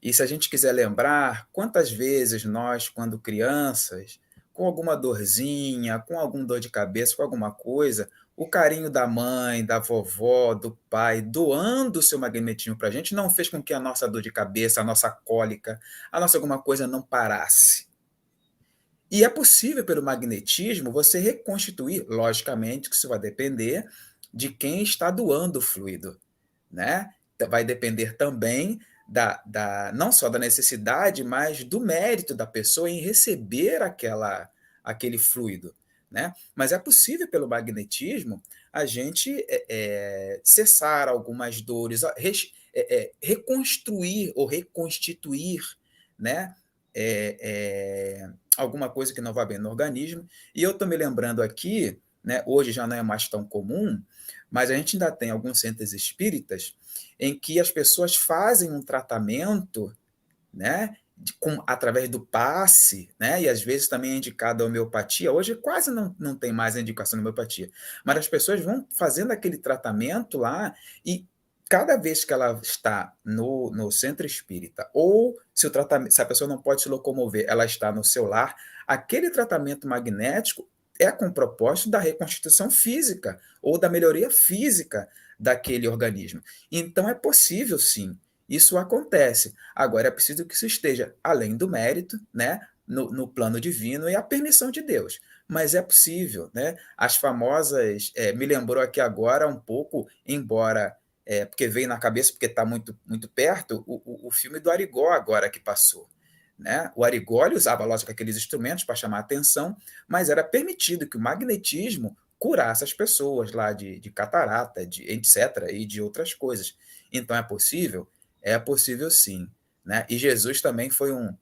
E se a gente quiser lembrar, quantas vezes nós, quando crianças, com alguma dorzinha, com algum dor de cabeça, com alguma coisa, o carinho da mãe, da vovó, do pai, doando o seu magnetismo para a gente, não fez com que a nossa dor de cabeça, a nossa cólica, a nossa alguma coisa não parasse. E é possível, pelo magnetismo, você reconstituir, logicamente, que isso vai depender de quem está doando o fluido, né? Vai depender também não só da necessidade, mas do mérito da pessoa em receber aquele fluido, né? Mas é possível, pelo magnetismo, a gente cessar algumas dores, reconstruir ou reconstituir, né? Alguma coisa que não vai bem no organismo. E eu estou me lembrando aqui, né, hoje já não é mais tão comum, mas a gente ainda tem alguns centros espíritas em que as pessoas fazem um tratamento, né, através do passe, né, e às vezes também é indicado a homeopatia. Hoje quase não tem mais a indicação de homeopatia, mas as pessoas vão fazendo aquele tratamento lá e cada vez que ela está no centro espírita, ou se a pessoa não pode se locomover, ela está no seu lar, aquele tratamento magnético é com o propósito da reconstituição física ou da melhoria física daquele organismo. Então é possível, sim, isso acontece. Agora é preciso que isso esteja além do mérito, né, no plano divino e a permissão de Deus. Mas é possível, né? As famosas, me lembrou aqui agora um pouco, embora porque veio na cabeça, porque está muito, muito perto, o filme do Arigó agora que passou. Né? O Arigó usava, lógico, aqueles instrumentos para chamar a atenção, mas era permitido que o magnetismo curasse as pessoas lá de catarata, etc., e de outras coisas. Então é possível? É possível sim. Né? E Jesus também foi um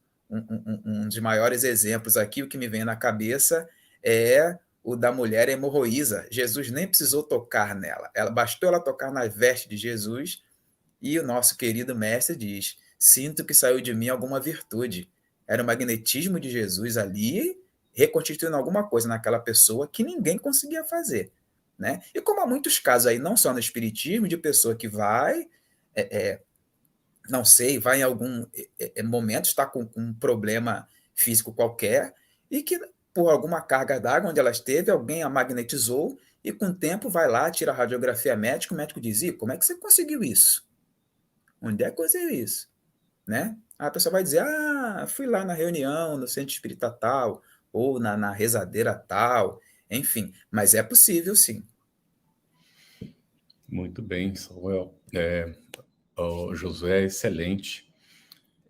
dos maiores exemplos aqui. O que me vem na cabeça é o da mulher hemorroísa. Jesus nem precisou tocar nela. Bastou ela tocar na veste de Jesus e o nosso querido mestre diz: sinto que saiu de mim alguma virtude. Era o magnetismo de Jesus ali, reconstituindo alguma coisa naquela pessoa que ninguém conseguia fazer. Né? E como há muitos casos aí, não só no espiritismo, de pessoa que vai, não sei, vai em algum momento, está com um problema físico qualquer, e que por alguma carga d'água onde ela esteve, alguém a magnetizou, e com o tempo vai lá, tira a radiografia médica, o médico diz: e como é que você conseguiu isso? Onde é que eu sei isso? Né? A pessoa vai dizer: fui lá na reunião, no centro espírita tal, ou na rezadeira tal, enfim. Mas é possível, sim. Muito bem, Samuel. O Josué é excelente.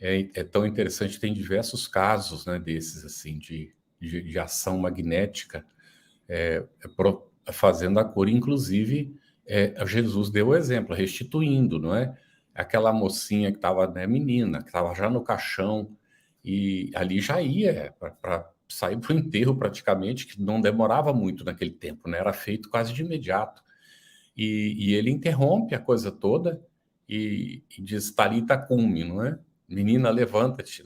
É tão interessante, tem diversos casos, né, desses, assim, de ação magnética, fazendo a cura. Inclusive, Jesus deu o exemplo, restituindo, não é? Aquela mocinha que estava, né, menina, que estava já no caixão, e ali já ia para sair para o enterro praticamente, que não demorava muito naquele tempo, né? Era feito quase de imediato. E ele interrompe a coisa toda e diz: Talita cumi, não é? Menina, levanta-te.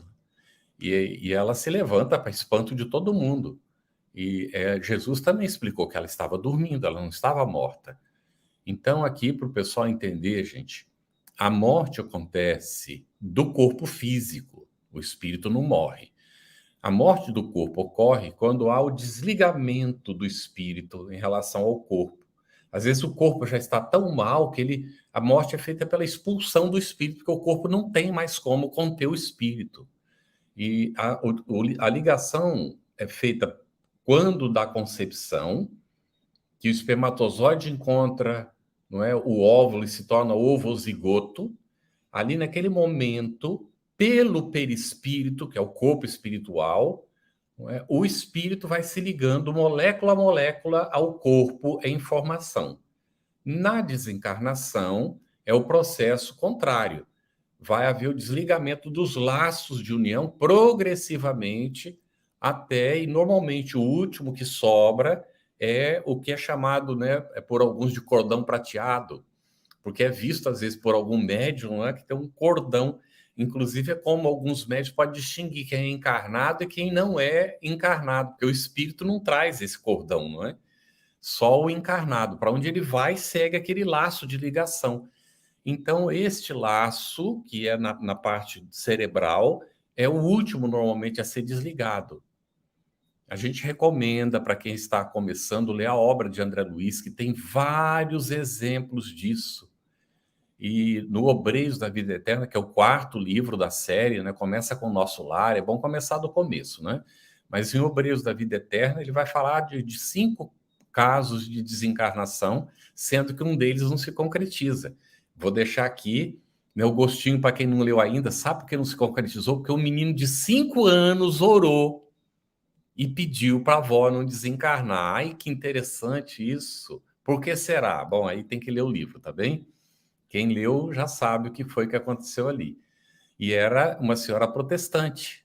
E ela se levanta para espanto de todo mundo. E Jesus também explicou que ela estava dormindo, ela não estava morta. Então, aqui, para o pessoal entender, gente, a morte acontece do corpo físico, o espírito não morre. A morte do corpo ocorre quando há o desligamento do espírito em relação ao corpo. Às vezes o corpo já está tão mal que a morte é feita pela expulsão do espírito, porque o corpo não tem mais como conter o espírito. E a ligação é feita quando da concepção, que o espermatozoide encontra, não é, o óvulo e se torna ovozigoto. Ali naquele momento, pelo perispírito, que é o corpo espiritual, não é, o espírito vai se ligando molécula a molécula ao corpo em formação. Na desencarnação, é o processo contrário. Vai haver o desligamento dos laços de união progressivamente até, e normalmente o último que sobra é o que é chamado, né, por alguns de cordão prateado, porque é visto, às vezes, por algum médium, não é, que tem um cordão. Inclusive, é como alguns médios podem distinguir quem é encarnado e quem não é encarnado, porque o espírito não traz esse cordão, não é? Só o encarnado. Para onde ele vai, segue aquele laço de ligação. Então, este laço, que é na parte cerebral, é o último, normalmente, a ser desligado. A gente recomenda para quem está começando ler a obra de André Luiz, que tem vários exemplos disso. E no Obreiros da Vida Eterna, que é o 4º livro da série, né? Começa com o Nosso Lar, é bom começar do começo, né? Mas em Obreiros da Vida Eterna, ele vai falar de 5 casos de desencarnação, sendo que um deles não se concretiza. Vou deixar aqui, né, o gostinho para quem não leu ainda. Sabe por que não se concretizou? Porque um menino de 5 anos orou e pediu para a avó não desencarnar. Ai, que interessante isso. Por que será? Bom, aí tem que ler o livro, tá bem? Quem leu já sabe o que foi que aconteceu ali. E era uma senhora protestante,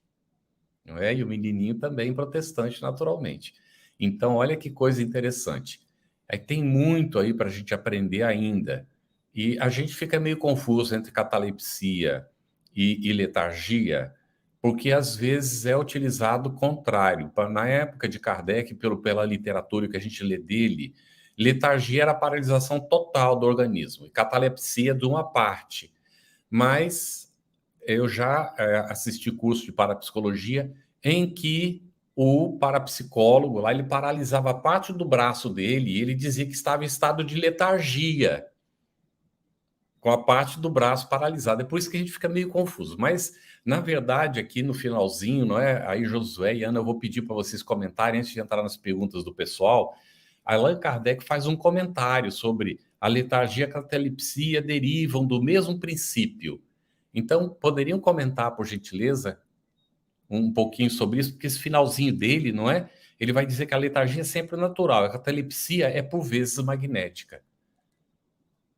não é? E o menininho também protestante, naturalmente. Então, olha que coisa interessante. Aí tem muito aí para a gente aprender ainda. E a gente fica meio confuso entre catalepsia e letargia, porque às vezes é utilizado o contrário. Na época de Kardec, pela literatura que a gente lê dele, letargia era a paralisação total do organismo, e catalepsia de uma parte. Mas eu já assisti curso de parapsicologia em que o parapsicólogo lá, ele paralisava parte do braço dele e ele dizia que estava em estado de letargia, com a parte do braço paralisada. É por isso que a gente fica meio confuso. Mas, na verdade, aqui no finalzinho, não é? Aí, Josué e Ana, eu vou pedir para vocês comentarem, antes de entrar nas perguntas do pessoal. Allan Kardec faz um comentário sobre a letargia e a catalepsia derivam do mesmo princípio. Então, poderiam comentar, por gentileza, um pouquinho sobre isso, porque esse finalzinho dele, não é? Ele vai dizer que a letargia é sempre natural, a catalepsia é, por vezes, magnética.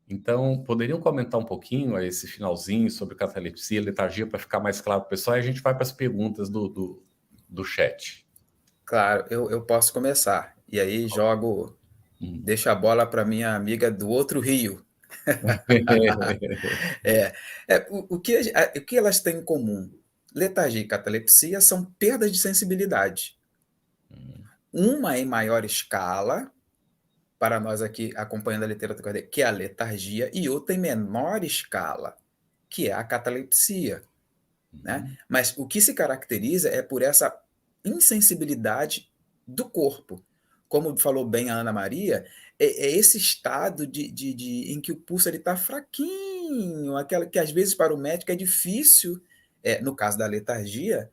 Então, poderiam comentar um pouquinho esse finalzinho sobre catalepsia e letargia, para ficar mais claro para o pessoal, e a gente vai para as perguntas do chat. Claro, eu posso começar. E aí jogo, deixo a bola para minha amiga do outro Rio. O que elas têm em comum? Letargia e catalepsia são perdas de sensibilidade. Uma em maior escala, para nós aqui acompanhando a literatura, que é a letargia, e outra em menor escala, que é a catalepsia. Né? Mas o que se caracteriza é por essa insensibilidade do corpo. Como falou bem a Ana Maria, é esse estado em que o pulso está fraquinho, aquela que às vezes para o médico é difícil, no caso da letargia,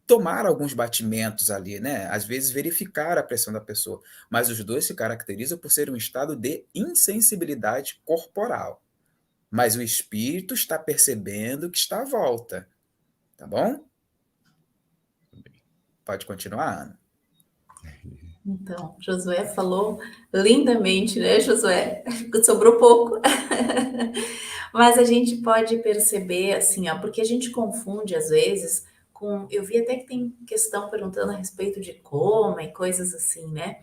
tomar alguns batimentos ali, né? Às vezes verificar a pressão da pessoa, mas os dois se caracterizam por ser um estado de insensibilidade corporal. Mas o espírito está percebendo que está à volta, tá bom? Pode continuar, Ana. Então, Josué falou lindamente, né, Josué? Sobrou pouco. Mas a gente pode perceber, assim, ó, porque a gente confunde, às vezes, com... Eu vi até que tem questão perguntando a respeito de coma e coisas assim, né?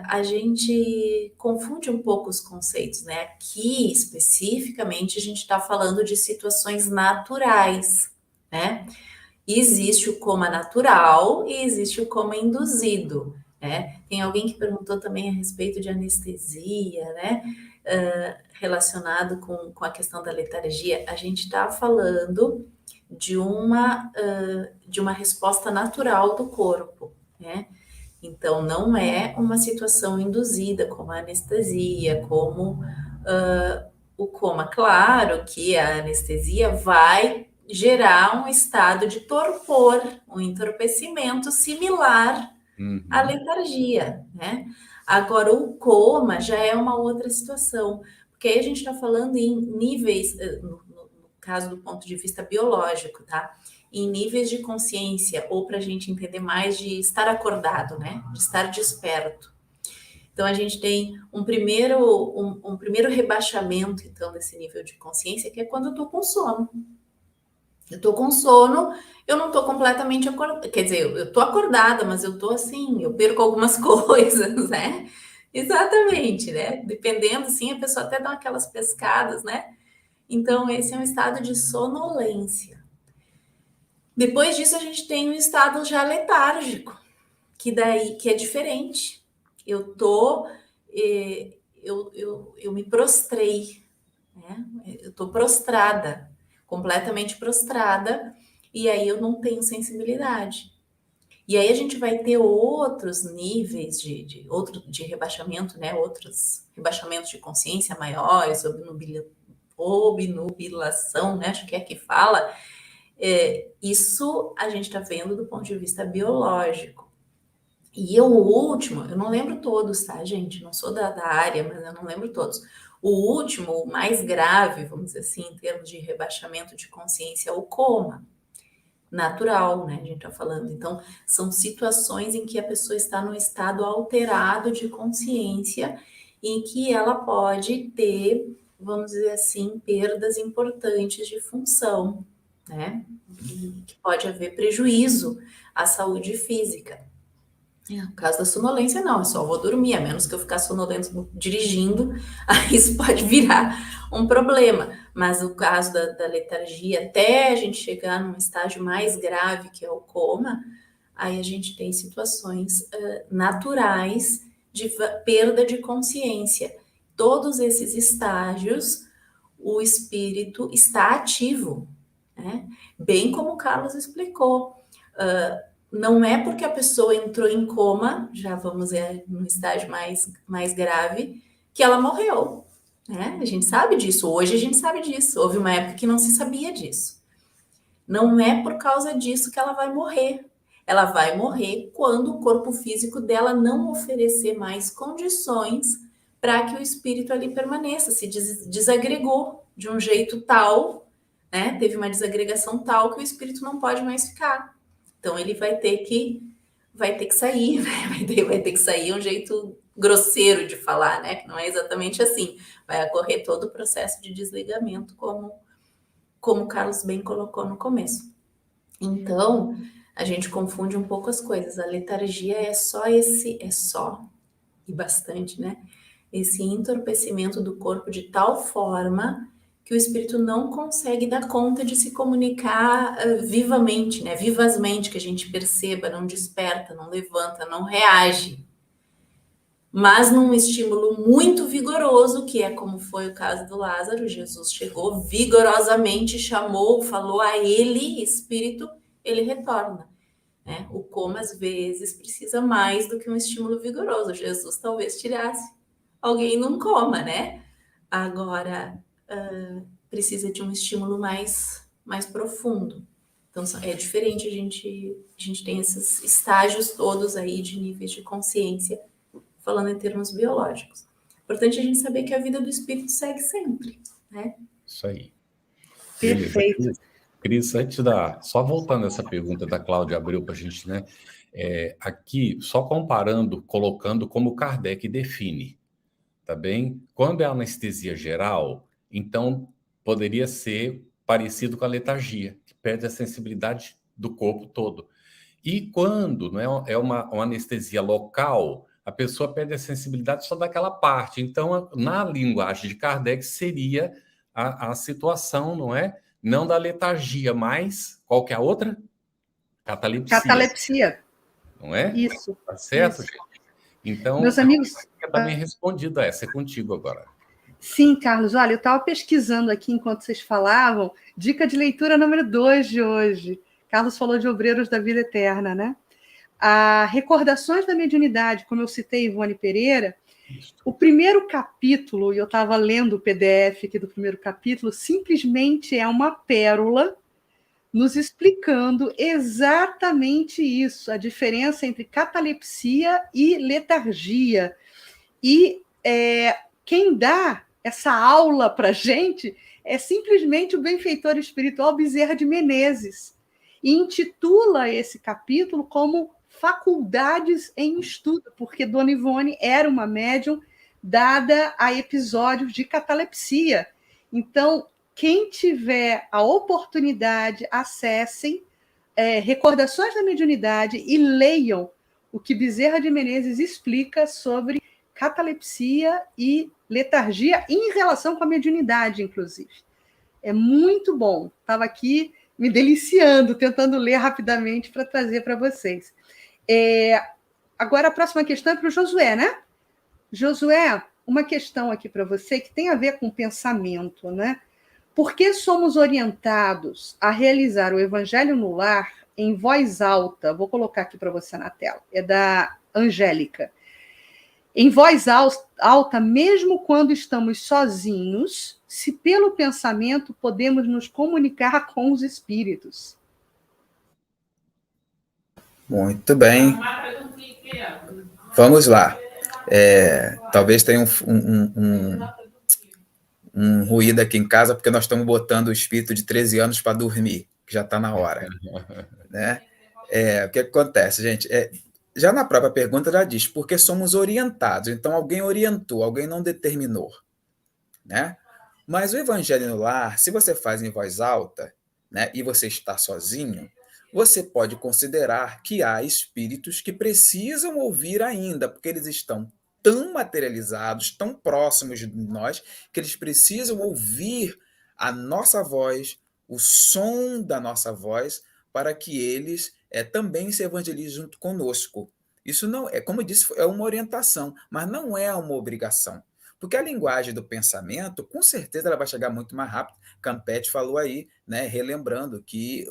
A gente confunde um pouco os conceitos, né? Aqui, especificamente, a gente está falando de situações naturais, né? Existe o coma natural e existe o coma induzido, né? Tem alguém que perguntou também a respeito de anestesia, né? Relacionado com a questão da letargia. A gente está falando de uma resposta natural do corpo, né? Então, não é uma situação induzida, como a anestesia, como o coma. Claro que a anestesia vai gerar um estado de torpor, um entorpecimento similar à letargia, né? Agora, o coma já é uma outra situação, porque aí a gente está falando em níveis, no caso do ponto de vista biológico, tá? Em níveis de consciência, ou para a gente entender mais de estar acordado, né? De estar desperto. Então, a gente tem um primeiro rebaixamento, então, desse nível de consciência, que é quando eu estou com sono. Eu tô com sono, eu não tô completamente acordada. Quer dizer, eu tô acordada, mas eu tô assim, eu perco algumas coisas, né? Exatamente, né? Dependendo, sim, a pessoa até dá aquelas pescadas, né? Então, esse é um estado de sonolência. Depois disso, a gente tem um estado já letárgico, que é diferente. Eu me prostrei, né? Eu tô prostrada, completamente prostrada, e aí eu não tenho sensibilidade. E aí a gente vai ter outros níveis de rebaixamento, né? Outros rebaixamentos de consciência maiores, obnubilação, né? Acho que é que fala. Isso a gente está vendo do ponto de vista biológico. E o último, eu não lembro todos, tá, gente? Não sou da área, mas eu não lembro todos. O último, o mais grave, vamos dizer assim, em termos de rebaixamento de consciência, é o coma natural, né? A gente tá falando. Então, são situações em que a pessoa está num estado alterado de consciência, em que ela pode ter, vamos dizer assim, perdas importantes de função, né? E que pode haver prejuízo à saúde física. No caso da sonolência, não, eu só vou dormir, a menos que eu ficar sonolento dirigindo, aí isso pode virar um problema. Mas no caso da letargia, até a gente chegar num estágio mais grave, que é o coma, aí a gente tem situações naturais de perda de consciência. Todos esses estágios, o espírito está ativo, né? Bem como o Carlos explicou. Não é porque a pessoa entrou em coma, já vamos ver no estágio mais grave, que ela morreu, né? A gente sabe disso, hoje a gente sabe disso. Houve uma época que não se sabia disso. Não é por causa disso que ela vai morrer. Ela vai morrer quando o corpo físico dela não oferecer mais condições para que o espírito ali permaneça, se desagregou de um jeito tal, né? Teve uma desagregação tal que o espírito não pode mais ficar. Então ele vai ter que sair, né? Vai ter que sair, é um jeito grosseiro de falar, né? Que não é exatamente assim. Vai ocorrer todo o processo de desligamento, como o Carlos bem colocou no começo. Então, a gente confunde um pouco as coisas. A letargia é só e bastante, né? Esse entorpecimento do corpo de tal forma que o espírito não consegue dar conta de se comunicar vivamente, né? Vivazmente, que a gente perceba, não desperta, não levanta, não reage. Mas num estímulo muito vigoroso, que é como foi o caso do Lázaro, Jesus chegou vigorosamente, chamou, falou a ele, espírito, ele retorna. Né? O coma, às vezes, precisa mais do que um estímulo vigoroso. Jesus talvez tirasse alguém num coma, né? Agora, precisa de um estímulo mais profundo. Então, é diferente, a gente tem esses estágios todos aí de níveis de consciência, falando em termos biológicos. Importante a gente saber que a vida do espírito segue sempre, né? Isso aí. Perfeito. Beleza. Cris, só voltando essa pergunta da Cláudia Abreu para a gente, né? Aqui, só comparando, colocando como Kardec define, tá bem? Quando é anestesia geral, então poderia ser parecido com a letargia, que perde a sensibilidade do corpo todo. E quando não é uma anestesia local, a pessoa perde a sensibilidade só daquela parte. Então, na linguagem de Kardec, seria a situação, não é? Não da letargia, mas qual que é a outra? Catalepsia. Catalepsia. Não é? Isso. Tá certo, isso. gente? Então, meus amigos, está bem respondido essa. É contigo agora. Sim, Carlos. Olha, eu estava pesquisando aqui enquanto vocês falavam. Dica de leitura número 2 de hoje. Carlos falou de Obreiros da Vida Eterna, né? Recordações da Mediunidade, como eu citei Ivone Pereira, o primeiro capítulo, e eu estava lendo o PDF aqui do primeiro capítulo, simplesmente é uma pérola nos explicando exatamente isso, a diferença entre catalepsia e letargia. E quem dá essa aula para a gente é simplesmente o benfeitor espiritual Bezerra de Menezes, e intitula esse capítulo como Faculdades em Estudo, porque Dona Ivone era uma médium dada a episódios de catalepsia. Então, quem tiver a oportunidade, acessem Recordações da Mediunidade e leiam o que Bezerra de Menezes explica sobre catalepsia e letargia em relação com a mediunidade, inclusive. É muito bom. Estava aqui me deliciando, tentando ler rapidamente para trazer para vocês. Agora, a próxima questão é para o Josué, né? Josué, uma questão aqui para você que tem a ver com pensamento, né? Por que somos orientados a realizar o Evangelho no Lar em voz alta? Vou colocar aqui para você na tela. É da Angélica. Em voz alta, mesmo quando estamos sozinhos, se pelo pensamento podemos nos comunicar com os espíritos. Muito bem. Vamos lá. Talvez tenha um ruído aqui em casa, porque nós estamos botando o espírito de 13 anos para dormir, que já está na hora. Né? O que acontece, gente? Já na própria pergunta já diz, porque somos orientados. Então, alguém orientou, alguém não determinou. Né? Mas o Evangelho no Lar, se você faz em voz alta, né, e você está sozinho, você pode considerar que há espíritos que precisam ouvir ainda, porque eles estão tão materializados, tão próximos de nós, que eles precisam ouvir a nossa voz, o som da nossa voz, para que eles também se evangelizem junto conosco. Isso não é, como eu disse, é uma orientação, mas não é uma obrigação. Porque a linguagem do pensamento, com certeza, ela vai chegar muito mais rápido. Campetti falou aí, né, relembrando que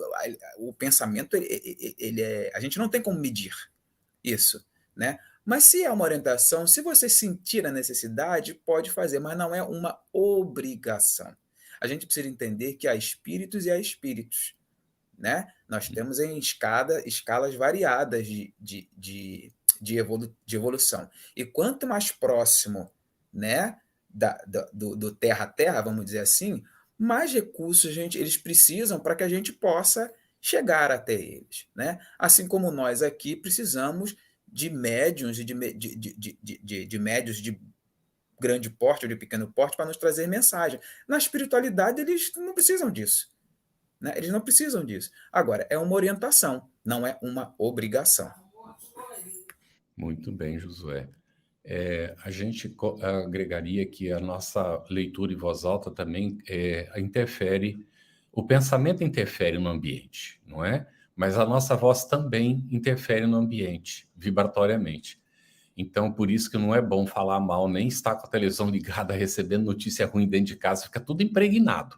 o pensamento, a gente não tem como medir isso, né? Mas se é uma orientação, se você sentir a necessidade, pode fazer, mas não é uma obrigação. A gente precisa entender que há espíritos e há espíritos, né? Nós temos em escalas variadas de evolução. E quanto mais próximo, né, do terra a terra, vamos dizer assim, mais recursos eles precisam para que a gente possa chegar até eles. Né? Assim como nós aqui precisamos de médiuns e de médios de grande porte ou de pequeno porte para nos trazer mensagem. Na espiritualidade, eles não precisam disso. Né? Eles não precisam disso. Agora, é uma orientação, não é uma obrigação. Muito bem, Josué. A gente agregaria que a nossa leitura em voz alta também interfere, o pensamento interfere no ambiente, não é? Mas a nossa voz também interfere no ambiente, vibratoriamente. Então, por isso que não é bom falar mal, nem estar com a televisão ligada, recebendo notícia ruim dentro de casa, fica tudo impregnado.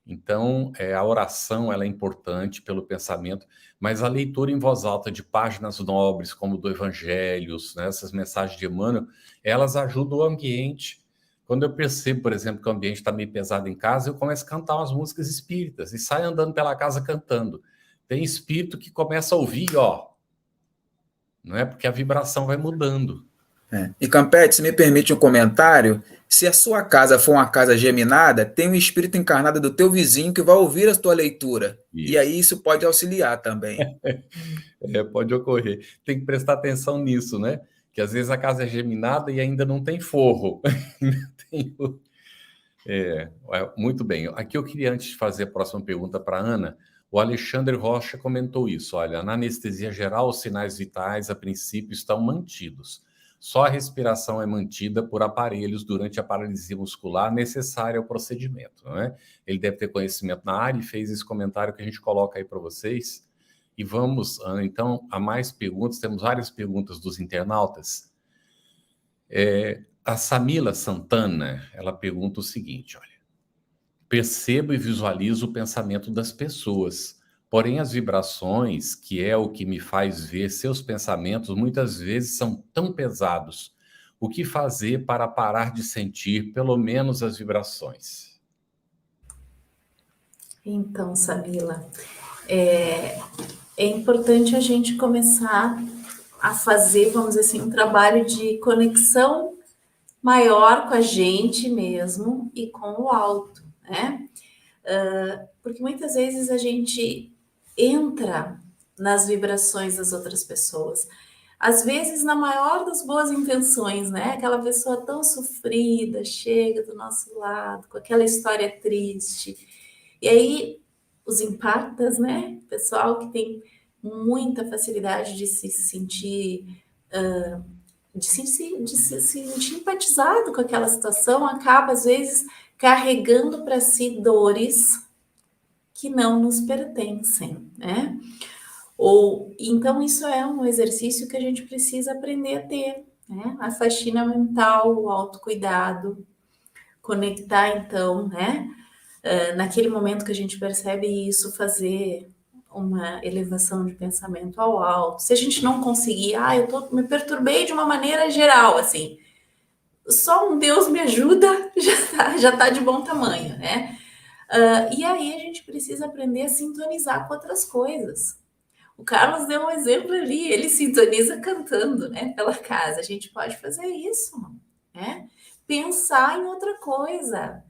Então, a oração ela é importante pelo pensamento, mas a leitura em voz alta de páginas nobres, como do Evangelho, né, essas mensagens de Emmanuel, elas ajudam o ambiente. Quando eu percebo, por exemplo, que o ambiente está meio pesado em casa, eu começo a cantar umas músicas espíritas e saio andando pela casa cantando. Tem espírito que começa a ouvir, não é? Porque a vibração vai mudando. E Campetti, se me permite um comentário, se a sua casa for uma casa geminada, tem um espírito encarnado do teu vizinho que vai ouvir a tua leitura. Isso. E aí isso pode auxiliar também. Pode ocorrer. Tem que prestar atenção nisso, né? Que às vezes a casa é geminada e ainda não tem forro. Muito bem. Aqui eu queria, antes de fazer a próxima pergunta para a Ana, o Alexandre Rocha comentou isso. Olha, na anestesia geral, os sinais vitais, a princípio, estão mantidos. Só a respiração é mantida por aparelhos durante a paralisia muscular necessária ao procedimento. Não é? Ele deve ter conhecimento na área e fez esse comentário que a gente coloca aí para vocês. E vamos, Ana, então, a mais perguntas. Temos várias perguntas dos internautas. A Samila Santana, ela pergunta o seguinte, olha. Percebo e visualizo o pensamento das pessoas, porém as vibrações, que é o que me faz ver seus pensamentos, muitas vezes são tão pesados. O que fazer para parar de sentir, pelo menos, as vibrações? Então, Samila, é importante a gente começar a fazer, vamos dizer assim, um trabalho de conexão maior com a gente mesmo e com o alto, né? Porque muitas vezes a gente entra nas vibrações das outras pessoas, às vezes na maior das boas intenções, né? Aquela pessoa tão sofrida chega do nosso lado com aquela história triste, e aí os empatas, né? Pessoal que tem muita facilidade de se sentir se sentir empatizado com aquela situação, acaba, às vezes, carregando para si dores que não nos pertencem, né? Então, isso é um exercício que a gente precisa aprender a ter, né? A faxina mental, o autocuidado, conectar, então, né? Naquele momento que a gente percebe isso, fazer uma elevação de pensamento ao alto. Se a gente não conseguir, me perturbei de uma maneira geral, assim, só um Deus me ajuda, já tá de bom tamanho, né? E aí a gente precisa aprender a sintonizar com outras coisas. O Carlos deu um exemplo ali, ele sintoniza cantando, né, pela casa. A gente pode fazer isso, né? Pensar em outra coisa.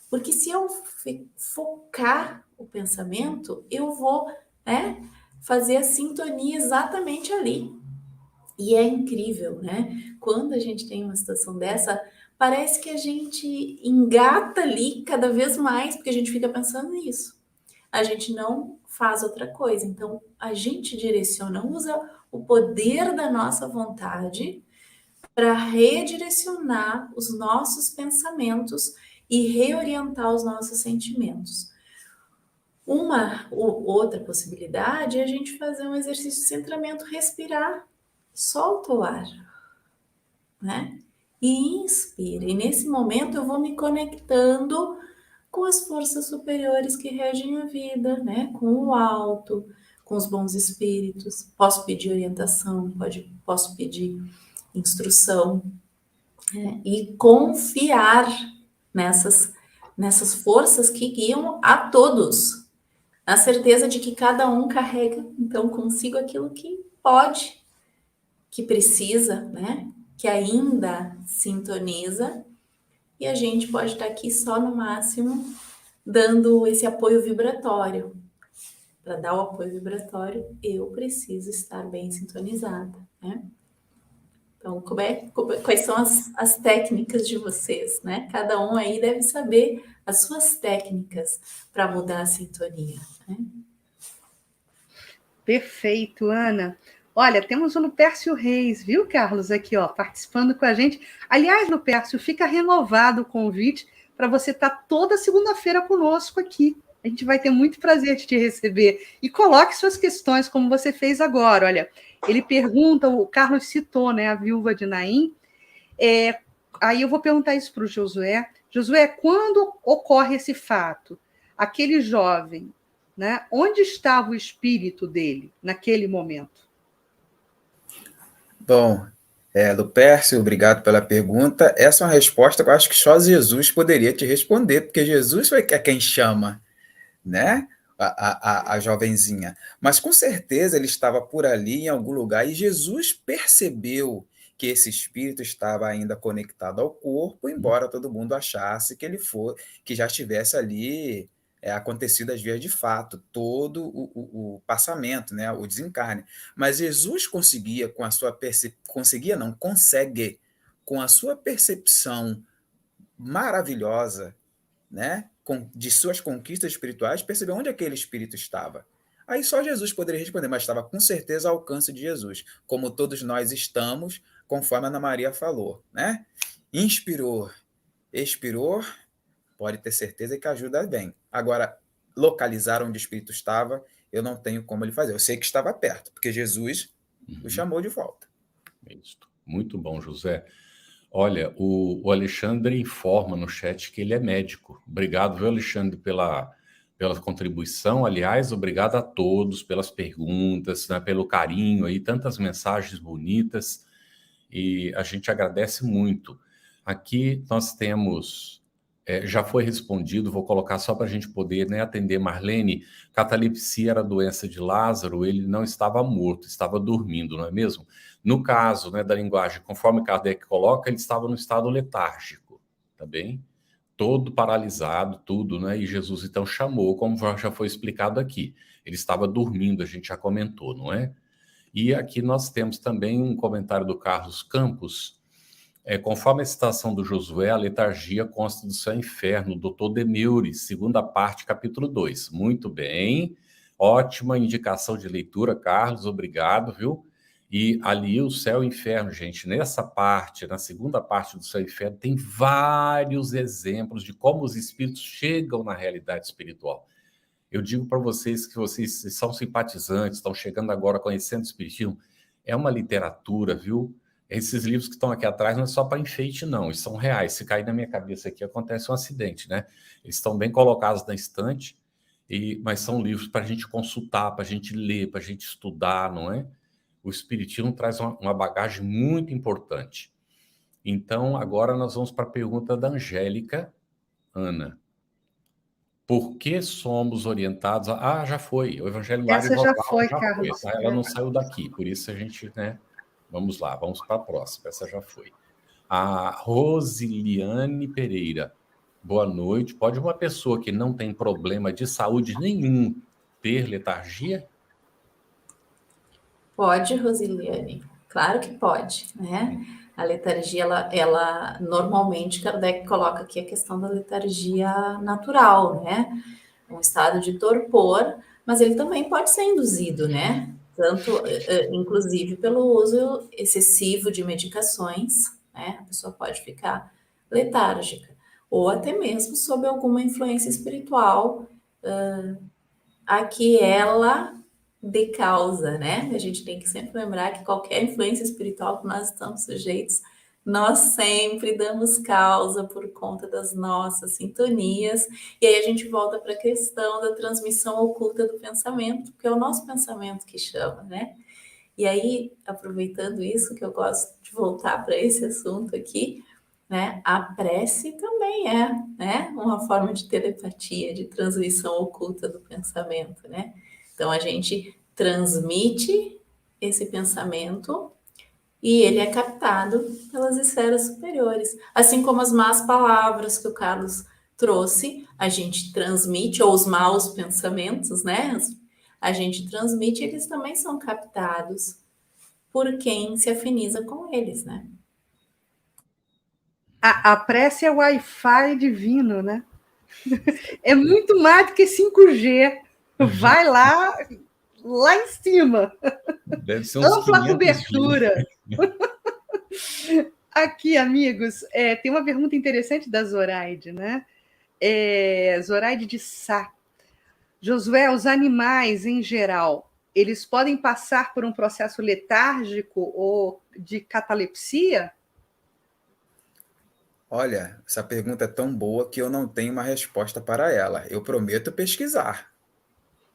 Porque se eu focar o pensamento, eu vou, né, fazer a sintonia exatamente ali. E é incrível, né? Quando a gente tem uma situação dessa, parece que a gente engata ali cada vez mais, porque a gente fica pensando nisso. A gente não faz outra coisa. Então, a gente direciona, usa o poder da nossa vontade para redirecionar os nossos pensamentos e reorientar os nossos sentimentos. Uma outra possibilidade é a gente fazer um exercício de centramento, respirar, solta o ar, né? E inspira. E nesse momento eu vou me conectando com as forças superiores que regem a vida, né? Com o alto, com os bons espíritos. Posso pedir orientação, posso pedir instrução, né? E confiar nessas forças que guiam a todos. A certeza de que cada um carrega, então, consigo aquilo que pode, que precisa, né? Que ainda sintoniza, e a gente pode estar aqui só no máximo dando esse apoio vibratório. Para dar o apoio vibratório, eu preciso estar bem sintonizada, né? Então, quais são as técnicas de vocês, né? Cada um aí deve saber as suas técnicas para mudar a sintonia, né? Perfeito, Ana. Olha, temos o Lupércio Reis, viu, Carlos, aqui, ó, participando com a gente. Aliás, Lupércio, fica renovado o convite para você estar toda segunda-feira conosco aqui. A gente vai ter muito prazer de te receber. E coloque suas questões, como você fez agora. Olha, ele pergunta, o Carlos citou, né, a viúva de Naim. Aí eu vou perguntar isso para o Josué. Josué, quando ocorre esse fato? Aquele jovem, né, onde estava o espírito dele naquele momento? Bom, Lupércio, obrigado pela pergunta. Essa é uma resposta que eu acho que só Jesus poderia te responder, porque Jesus foi quem chama, né? A jovenzinha. Mas com certeza ele estava por ali em algum lugar e Jesus percebeu que esse espírito estava ainda conectado ao corpo, embora todo mundo achasse que já estivesse ali acontecido as vias de fato, todo o passamento, né, o desencarne. Mas Jesus consegue, com a sua percepção maravilhosa, né, de suas conquistas espirituais, perceber onde aquele espírito estava. Aí só Jesus poderia responder, mas estava com certeza ao alcance de Jesus, como todos nós estamos, conforme a Ana Maria falou, né? Inspirou, expirou, pode ter certeza que ajuda bem. Agora, localizar onde o espírito estava, eu não tenho como ele fazer. Eu sei que estava perto, porque Jesus o chamou de volta. Isso. Muito bom, José. Olha, o Alexandre informa no chat que ele é médico. Obrigado, viu, Alexandre, pela contribuição. Aliás, obrigado a todos pelas perguntas, né, pelo carinho aí, tantas mensagens bonitas. E a gente agradece muito. Aqui nós temos, já foi respondido, vou colocar só para a gente poder, né, atender Marlene. Catalepsia era a doença de Lázaro, ele não estava morto, estava dormindo, não é mesmo? No caso, né, da linguagem, conforme Kardec coloca, ele estava no estado letárgico, tá bem? Todo paralisado, tudo, né? E Jesus então chamou, como já foi explicado aqui. Ele estava dormindo, a gente já comentou, não é? E aqui nós temos também um comentário do Carlos Campos. Conforme a citação do Josué, a letargia consta do céu e inferno, Dr. Demeure, segunda parte, capítulo 2. Muito bem, ótima indicação de leitura, Carlos, obrigado, viu? E ali o céu e o inferno, gente, nessa parte, na segunda parte do céu e inferno, tem vários exemplos de como os espíritos chegam na realidade espiritual. Eu digo para vocês que vocês são simpatizantes, estão chegando agora conhecendo o espiritismo, é uma literatura, viu? Esses livros que estão aqui atrás não é só para enfeite, não, eles são reais. Se cair na minha cabeça aqui, acontece um acidente, né? Eles estão bem colocados na estante, mas são livros para a gente consultar, para a gente ler, para a gente estudar, não é? O espiritismo traz uma bagagem muito importante. Então, agora nós vamos para a pergunta da Angélica, Ana. Por que somos orientados a... Ah, já foi. O Evangelho Lar e Essa já Vogal foi, já Carlos. foi. Ela não saiu daqui, por isso a gente, né? Vamos lá, vamos para a próxima. Essa já foi. A Rosiliane Pereira. Boa noite. Pode uma pessoa que não tem problema de saúde nenhum ter letargia? Pode, Rosiliane. Claro que pode, né? A letargia, ela normalmente, Kardec coloca aqui a questão da letargia natural, né? Um estado de torpor, mas ele também pode ser induzido, né? Tanto, inclusive, pelo uso excessivo de medicações, né? A pessoa pode ficar letárgica, ou até mesmo sob alguma influência espiritual, a que ela dê causa, né? A gente tem que sempre lembrar que qualquer influência espiritual que nós estamos sujeitos, nós sempre damos causa por conta das nossas sintonias. E aí a gente volta para a questão da transmissão oculta do pensamento, porque é o nosso pensamento que chama, né? E aí, aproveitando isso, que eu gosto de voltar para esse assunto aqui, né? A prece também é, né, uma forma de telepatia, de transmissão oculta do pensamento, né? Então, a gente transmite esse pensamento e ele é captado pelas esferas superiores. Assim como as más palavras que o Carlos trouxe, a gente transmite, ou os maus pensamentos, né? A gente transmite, eles também são captados por quem se afiniza com eles, né? A prece é o Wi-Fi divino, né? É muito mais do que 5G. Vai lá em cima. Deve ser uns Ampla 500 cobertura. Aqui, amigos, tem uma pergunta interessante da Zoraide, né? Zoraide de Sá. Josué, os animais, em geral, eles podem passar por um processo letárgico ou de catalepsia? Olha, essa pergunta é tão boa que eu não tenho uma resposta para ela. Eu prometo pesquisar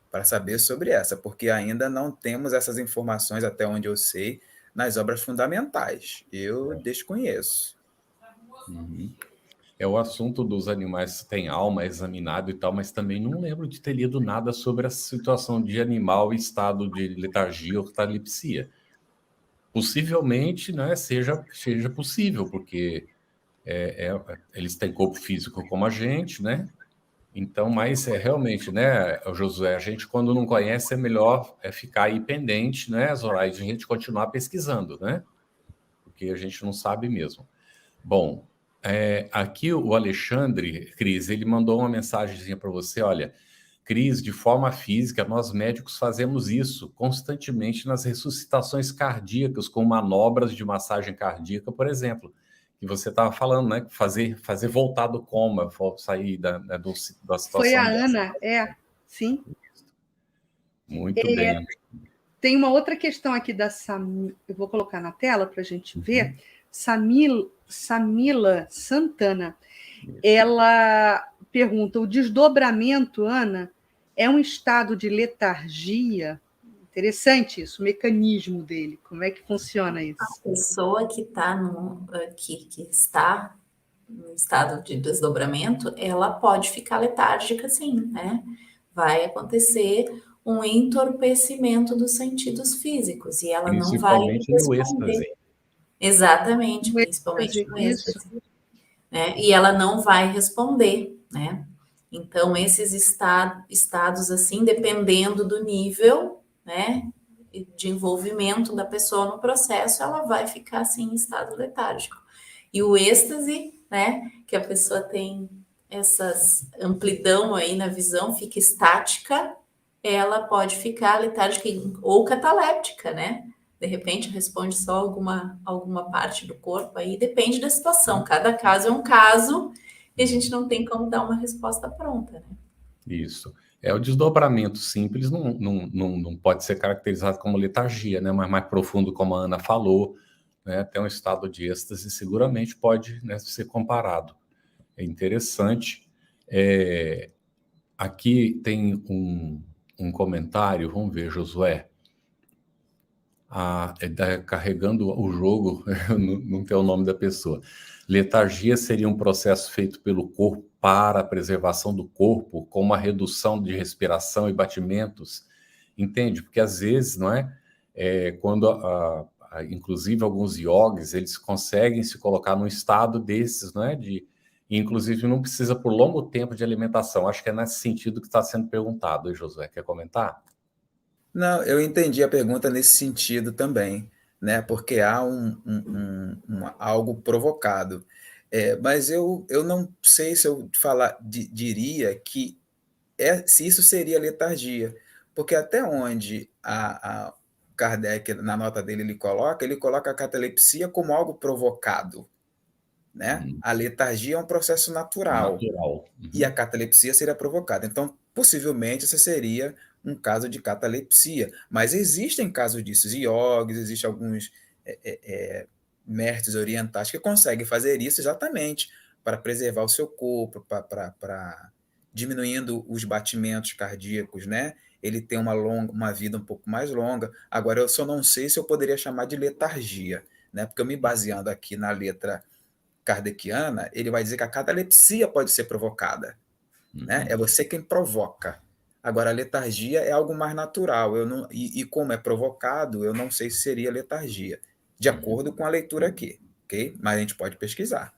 para saber sobre essa, porque ainda não temos essas informações, até onde eu sei, nas obras fundamentais. Eu desconheço. Uhum. É o assunto dos animais que tem alma examinado e tal, mas também não lembro de ter lido nada sobre a situação de animal em estado de letargia ou catalepsia. Possivelmente, né, seja possível, porque eles têm corpo físico como a gente, né? Então, mas realmente, né, Josué, a gente quando não conhece é melhor ficar aí pendente, né, Zoraide, a gente continuar pesquisando, né? Porque a gente não sabe mesmo. Bom, aqui o Alexandre, Cris, ele mandou uma mensagenzinha para você, olha, Cris, de forma física, nós médicos fazemos isso constantemente nas ressuscitações cardíacas, com manobras de massagem cardíaca, por exemplo, que você estava falando, né? Fazer voltar do coma, sair da situação. Foi a Ana, sim. Muito bem. Tem uma outra questão aqui da Samila, eu vou colocar na tela para a gente ver. Samila Santana, ela pergunta: o desdobramento, Ana, é um estado de letargia? Interessante isso, o mecanismo dele, como é que funciona isso? A pessoa que está no estado de desdobramento, ela pode ficar letárgica, sim, né? Vai acontecer um entorpecimento dos sentidos físicos e ela não vai responder. Exatamente, principalmente no êxtase. Né? E ela não vai responder, né? Então, esses estados, assim, dependendo do nível, né, de envolvimento da pessoa no processo, ela vai ficar, assim, em estado letárgico. E o êxtase, né, que a pessoa tem essas amplidão aí na visão, fica estática, ela pode ficar letárgica ou cataléptica, né? de repente responde só alguma parte do corpo, aí depende da situação, cada caso é um caso, e a gente não tem como dar uma resposta pronta, né? Isso. O desdobramento simples não pode ser caracterizado como letargia, né? Mas mais profundo, como a Ana falou, né? Até um estado de êxtase seguramente pode, né, ser comparado. É interessante. Aqui tem um comentário, vamos ver, Josué. Carregando o jogo, não tem o nome da pessoa. Letargia seria um processo feito pelo corpo para a preservação do corpo, com uma redução de respiração e batimentos. Entende? Porque às vezes, não é? Quando, inclusive, alguns yogis, eles conseguem se colocar num estado desses, não é? Inclusive, não precisa por longo tempo de alimentação. Acho que é nesse sentido que está sendo perguntado. Aí, Josué, quer comentar? Não, eu entendi a pergunta nesse sentido também, né? Porque há algo provocado. Mas eu não sei se eu diria que se isso seria letargia, porque até onde a Kardec, na nota dele, ele coloca a catalepsia como algo provocado, né? A letargia é um processo natural. E a catalepsia seria provocada. Então, possivelmente, esse seria um caso de catalepsia. Mas existem casos disso. Yogis, existem alguns mestres orientais que conseguem fazer isso exatamente para preservar o seu corpo, para diminuindo os batimentos cardíacos, né? Ele tem uma vida um pouco mais longa. Agora, eu só não sei se eu poderia chamar de letargia, né? Porque eu me baseando aqui na letra kardeciana, ele vai dizer que a catalepsia pode ser provocada, né? É você quem provoca. Agora, a letargia é algo mais natural. E como é provocado, eu não sei se seria letargia, de acordo com a leitura aqui, ok? Mas a gente pode pesquisar.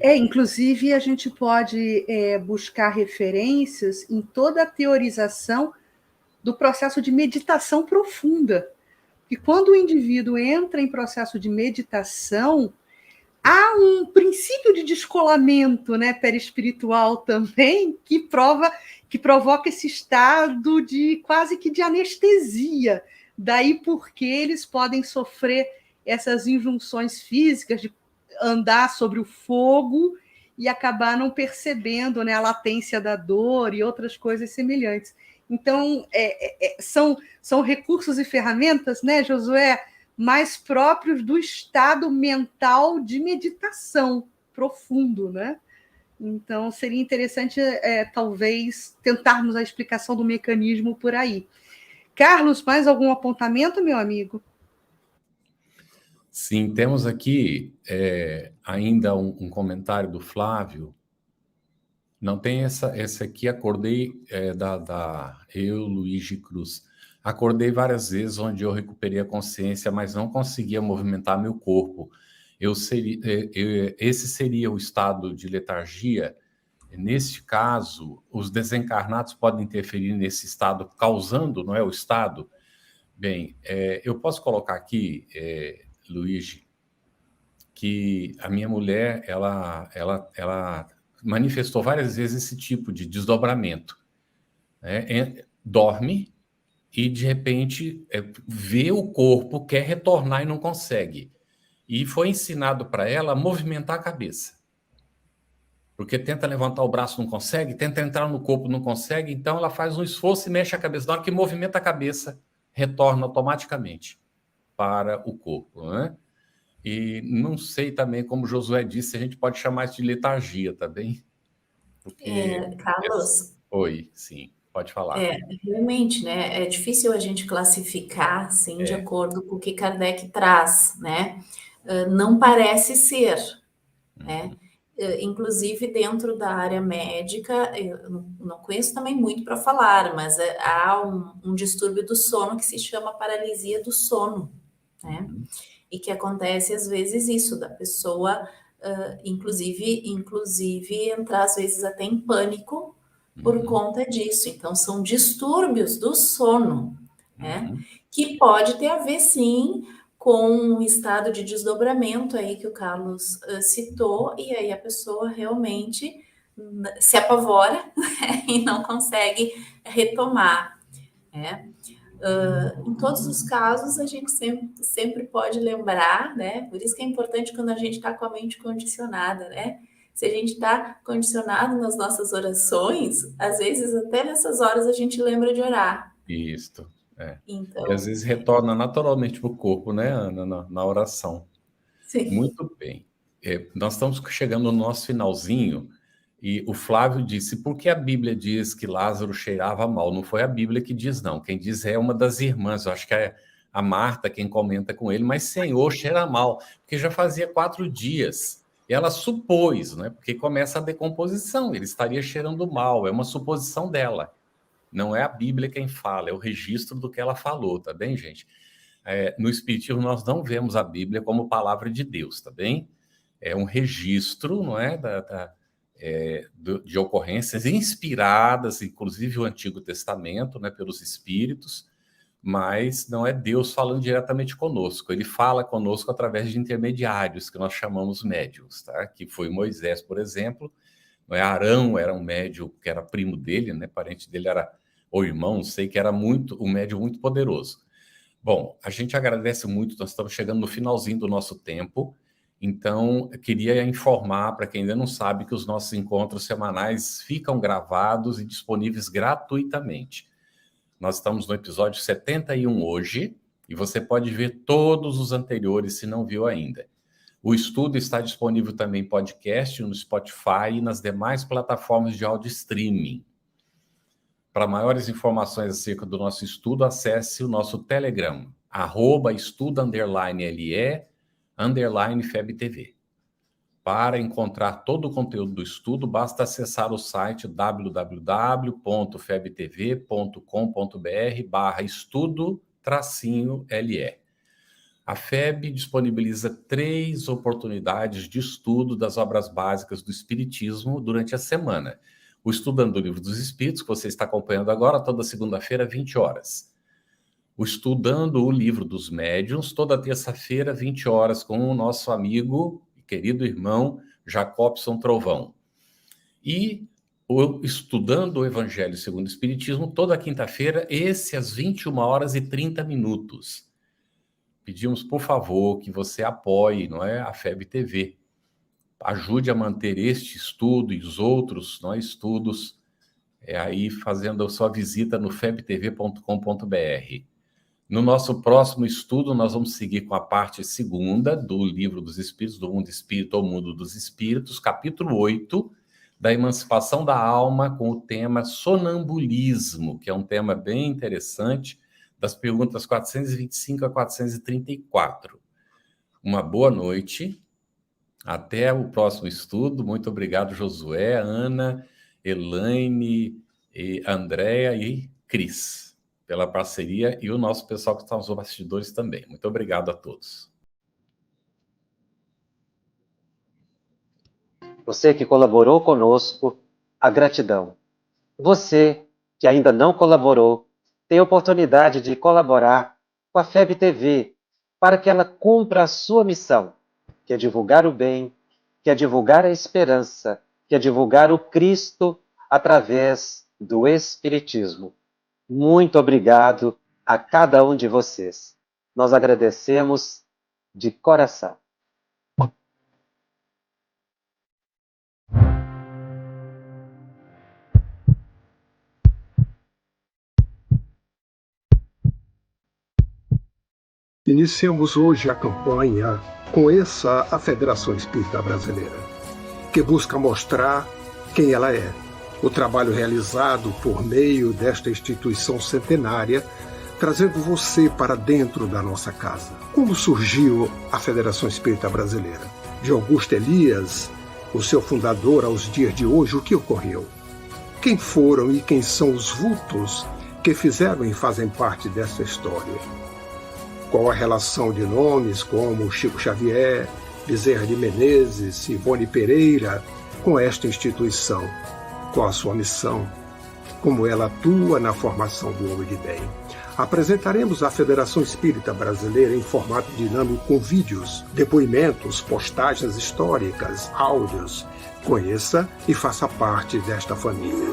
Inclusive, a gente pode buscar referências em toda a teorização do processo de meditação profunda. E quando o indivíduo entra em processo de meditação, há um princípio de descolamento, né, perispiritual também, que provoca esse estado de quase que de anestesia. Daí porque eles podem sofrer essas injunções físicas de andar sobre o fogo e acabar não percebendo, né, a latência da dor e outras coisas semelhantes. Então, são recursos e ferramentas, né, Josué, mais próprios do estado mental de meditação profundo, né? Então, seria interessante, talvez, tentarmos a explicação do mecanismo por aí. Carlos, mais algum apontamento, meu amigo? Sim, temos aqui ainda um comentário do Flávio. Não tem essa aqui, acordei eu, Luigi Cruz. Acordei várias vezes onde eu recuperei a consciência, mas não conseguia movimentar meu corpo. Esse seria o estado de letargia. Neste caso, os desencarnados podem interferir nesse estado, causando, não é, o estado? Bem, eu posso colocar aqui, Luigi, que a minha mulher, ela manifestou várias vezes esse tipo de desdobramento. Dorme e, de repente, vê o corpo, quer retornar e não consegue. E foi ensinado para ela a movimentar a cabeça. Porque tenta levantar o braço, não consegue, tenta entrar no corpo, não consegue, então ela faz um esforço e mexe a cabeça. Na hora que movimenta a cabeça, retorna automaticamente para o corpo, né? E não sei também, como Josué disse, se a gente pode chamar isso de letargia também. Porque... Carlos? Oi, sim, pode falar. Realmente, né? É difícil a gente classificar, assim, de acordo com o que Kardec traz, né? Não parece ser, né? Inclusive, dentro da área médica, eu não conheço também muito para falar, mas há um distúrbio do sono que se chama paralisia do sono, né? E que acontece, às vezes, isso, da pessoa, inclusive entrar, às vezes, até em pânico por conta disso. Então, são distúrbios do sono, né? Que pode ter a ver, sim, com um estado de desdobramento aí que o Carlos citou, e aí a pessoa realmente se apavora, né, e não consegue retomar, né? Em todos os casos, a gente sempre pode lembrar, né? Por isso que é importante quando a gente está com a mente condicionada, né? Se a gente está condicionado nas nossas orações, às vezes até nessas horas a gente lembra de orar. Isso, Então, e às vezes retorna naturalmente para o corpo, né, Ana, na oração. sim. Muito bem. Nós estamos chegando no nosso finalzinho, e o Flávio disse, por que a Bíblia diz que Lázaro cheirava mal? Não foi a Bíblia que diz, não. Quem diz é uma das irmãs, eu acho que é a Marta quem comenta com ele, mas Senhor, cheira mal, porque já fazia 4 dias. E ela supôs, né, porque começa a decomposição, ele estaria cheirando mal, é uma suposição dela. Não é a Bíblia quem fala, é o registro do que ela falou, tá bem, gente? No Espiritismo, nós não vemos a Bíblia como palavra de Deus, tá bem? É um registro, não é, de ocorrências inspiradas, inclusive o Antigo Testamento, né, pelos Espíritos, mas não é Deus falando diretamente conosco. Ele fala conosco através de intermediários, que nós chamamos médiuns, tá? Que foi Moisés, por exemplo. Arão era um médium que era primo dele, né? Parente dele era, ou irmão, não sei, que era um médium muito poderoso. Bom, a gente agradece muito, nós estamos chegando no finalzinho do nosso tempo, então eu queria informar para quem ainda não sabe que os nossos encontros semanais ficam gravados e disponíveis gratuitamente. Nós estamos no episódio 71 hoje, e você pode ver todos os anteriores se não viu ainda. O estudo está disponível também em podcast, no Spotify e nas demais plataformas de áudio streaming. Para maiores informações acerca do nosso estudo, acesse o nosso Telegram, @estuda_le_FebTV. Para encontrar todo o conteúdo do estudo, basta acessar o site www.febtv.com.br/estudo-le. A FEB disponibiliza 3 oportunidades de estudo das obras básicas do Espiritismo durante a semana. O Estudando o Livro dos Espíritos, que você está acompanhando agora, toda segunda-feira, 20 horas. O Estudando o Livro dos Médiuns, toda terça-feira, 20 horas, com o nosso amigo e querido irmão Jacobson Trovão. E o Estudando o Evangelho segundo o Espiritismo, toda quinta-feira, esse às 21h30. Pedimos, por favor, que você apoie, não é, a FEB TV. Ajude a manter este estudo e os outros, não é, estudos, aí fazendo a sua visita no febtv.com.br. No nosso próximo estudo, nós vamos seguir com a parte 2ª do Livro dos Espíritos, do Mundo Espírita ao Mundo dos Espíritos, capítulo 8, da emancipação da alma, com o tema sonambulismo, que é um tema bem interessante, das perguntas 425 a 434. Uma boa noite, até o próximo estudo. Muito obrigado, Josué, Ana, Elaine, Andréa e Cris, pela parceria, e o nosso pessoal que está nos bastidores também. Muito obrigado a todos. Você que colaborou conosco, a gratidão. Você que ainda não colaborou, tem a oportunidade de colaborar com a FEB TV para que ela cumpra a sua missão, que é divulgar o bem, que é divulgar a esperança, que é divulgar o Cristo através do Espiritismo. Muito obrigado a cada um de vocês. Nós agradecemos de coração. Iniciamos hoje a campanha Conheça a Federação Espírita Brasileira, que busca mostrar quem ela é. O trabalho realizado por meio desta instituição centenária, trazendo você para dentro da nossa casa. Como surgiu a Federação Espírita Brasileira? De Augusto Elias, o seu fundador, aos dias de hoje, o que ocorreu? Quem foram e quem são os vultos que fizeram e fazem parte dessa história? Qual a relação de nomes como Chico Xavier, Bezerra de Menezes, Ivone Pereira com esta instituição? Qual a sua missão? Como ela atua na formação do homem de bem? Apresentaremos a Federação Espírita Brasileira em formato dinâmico com vídeos, depoimentos, postagens históricas, áudios. Conheça e faça parte desta família.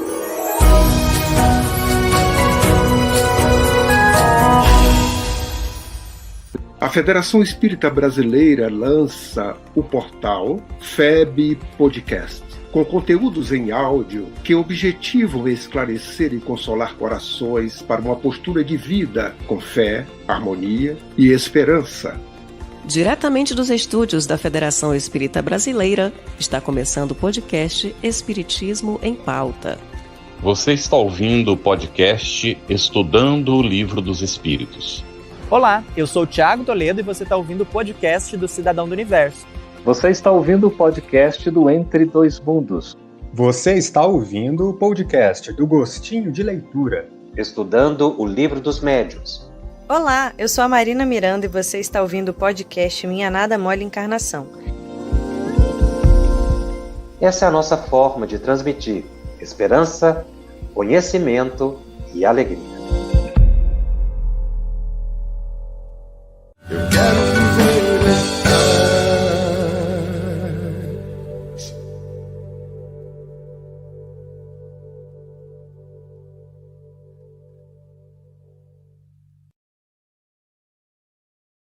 A Federação Espírita Brasileira lança o portal FEB Podcast, com conteúdos em áudio que objetivam esclarecer e consolar corações para uma postura de vida com fé, harmonia e esperança. Diretamente dos estúdios da Federação Espírita Brasileira, está começando o podcast Espiritismo em Pauta. Você está ouvindo o podcast Estudando o Livro dos Espíritos. Olá, eu sou o Thiago Toledo e você está ouvindo o podcast do Cidadão do Universo. Você está ouvindo o podcast do Entre Dois Mundos. Você está ouvindo o podcast do Gostinho de Leitura. Estudando o Livro dos Médiuns. Olá, eu sou a Marina Miranda e você está ouvindo o podcast Minha Nada Mole Encarnação. Essa é a nossa forma de transmitir esperança, conhecimento e alegria.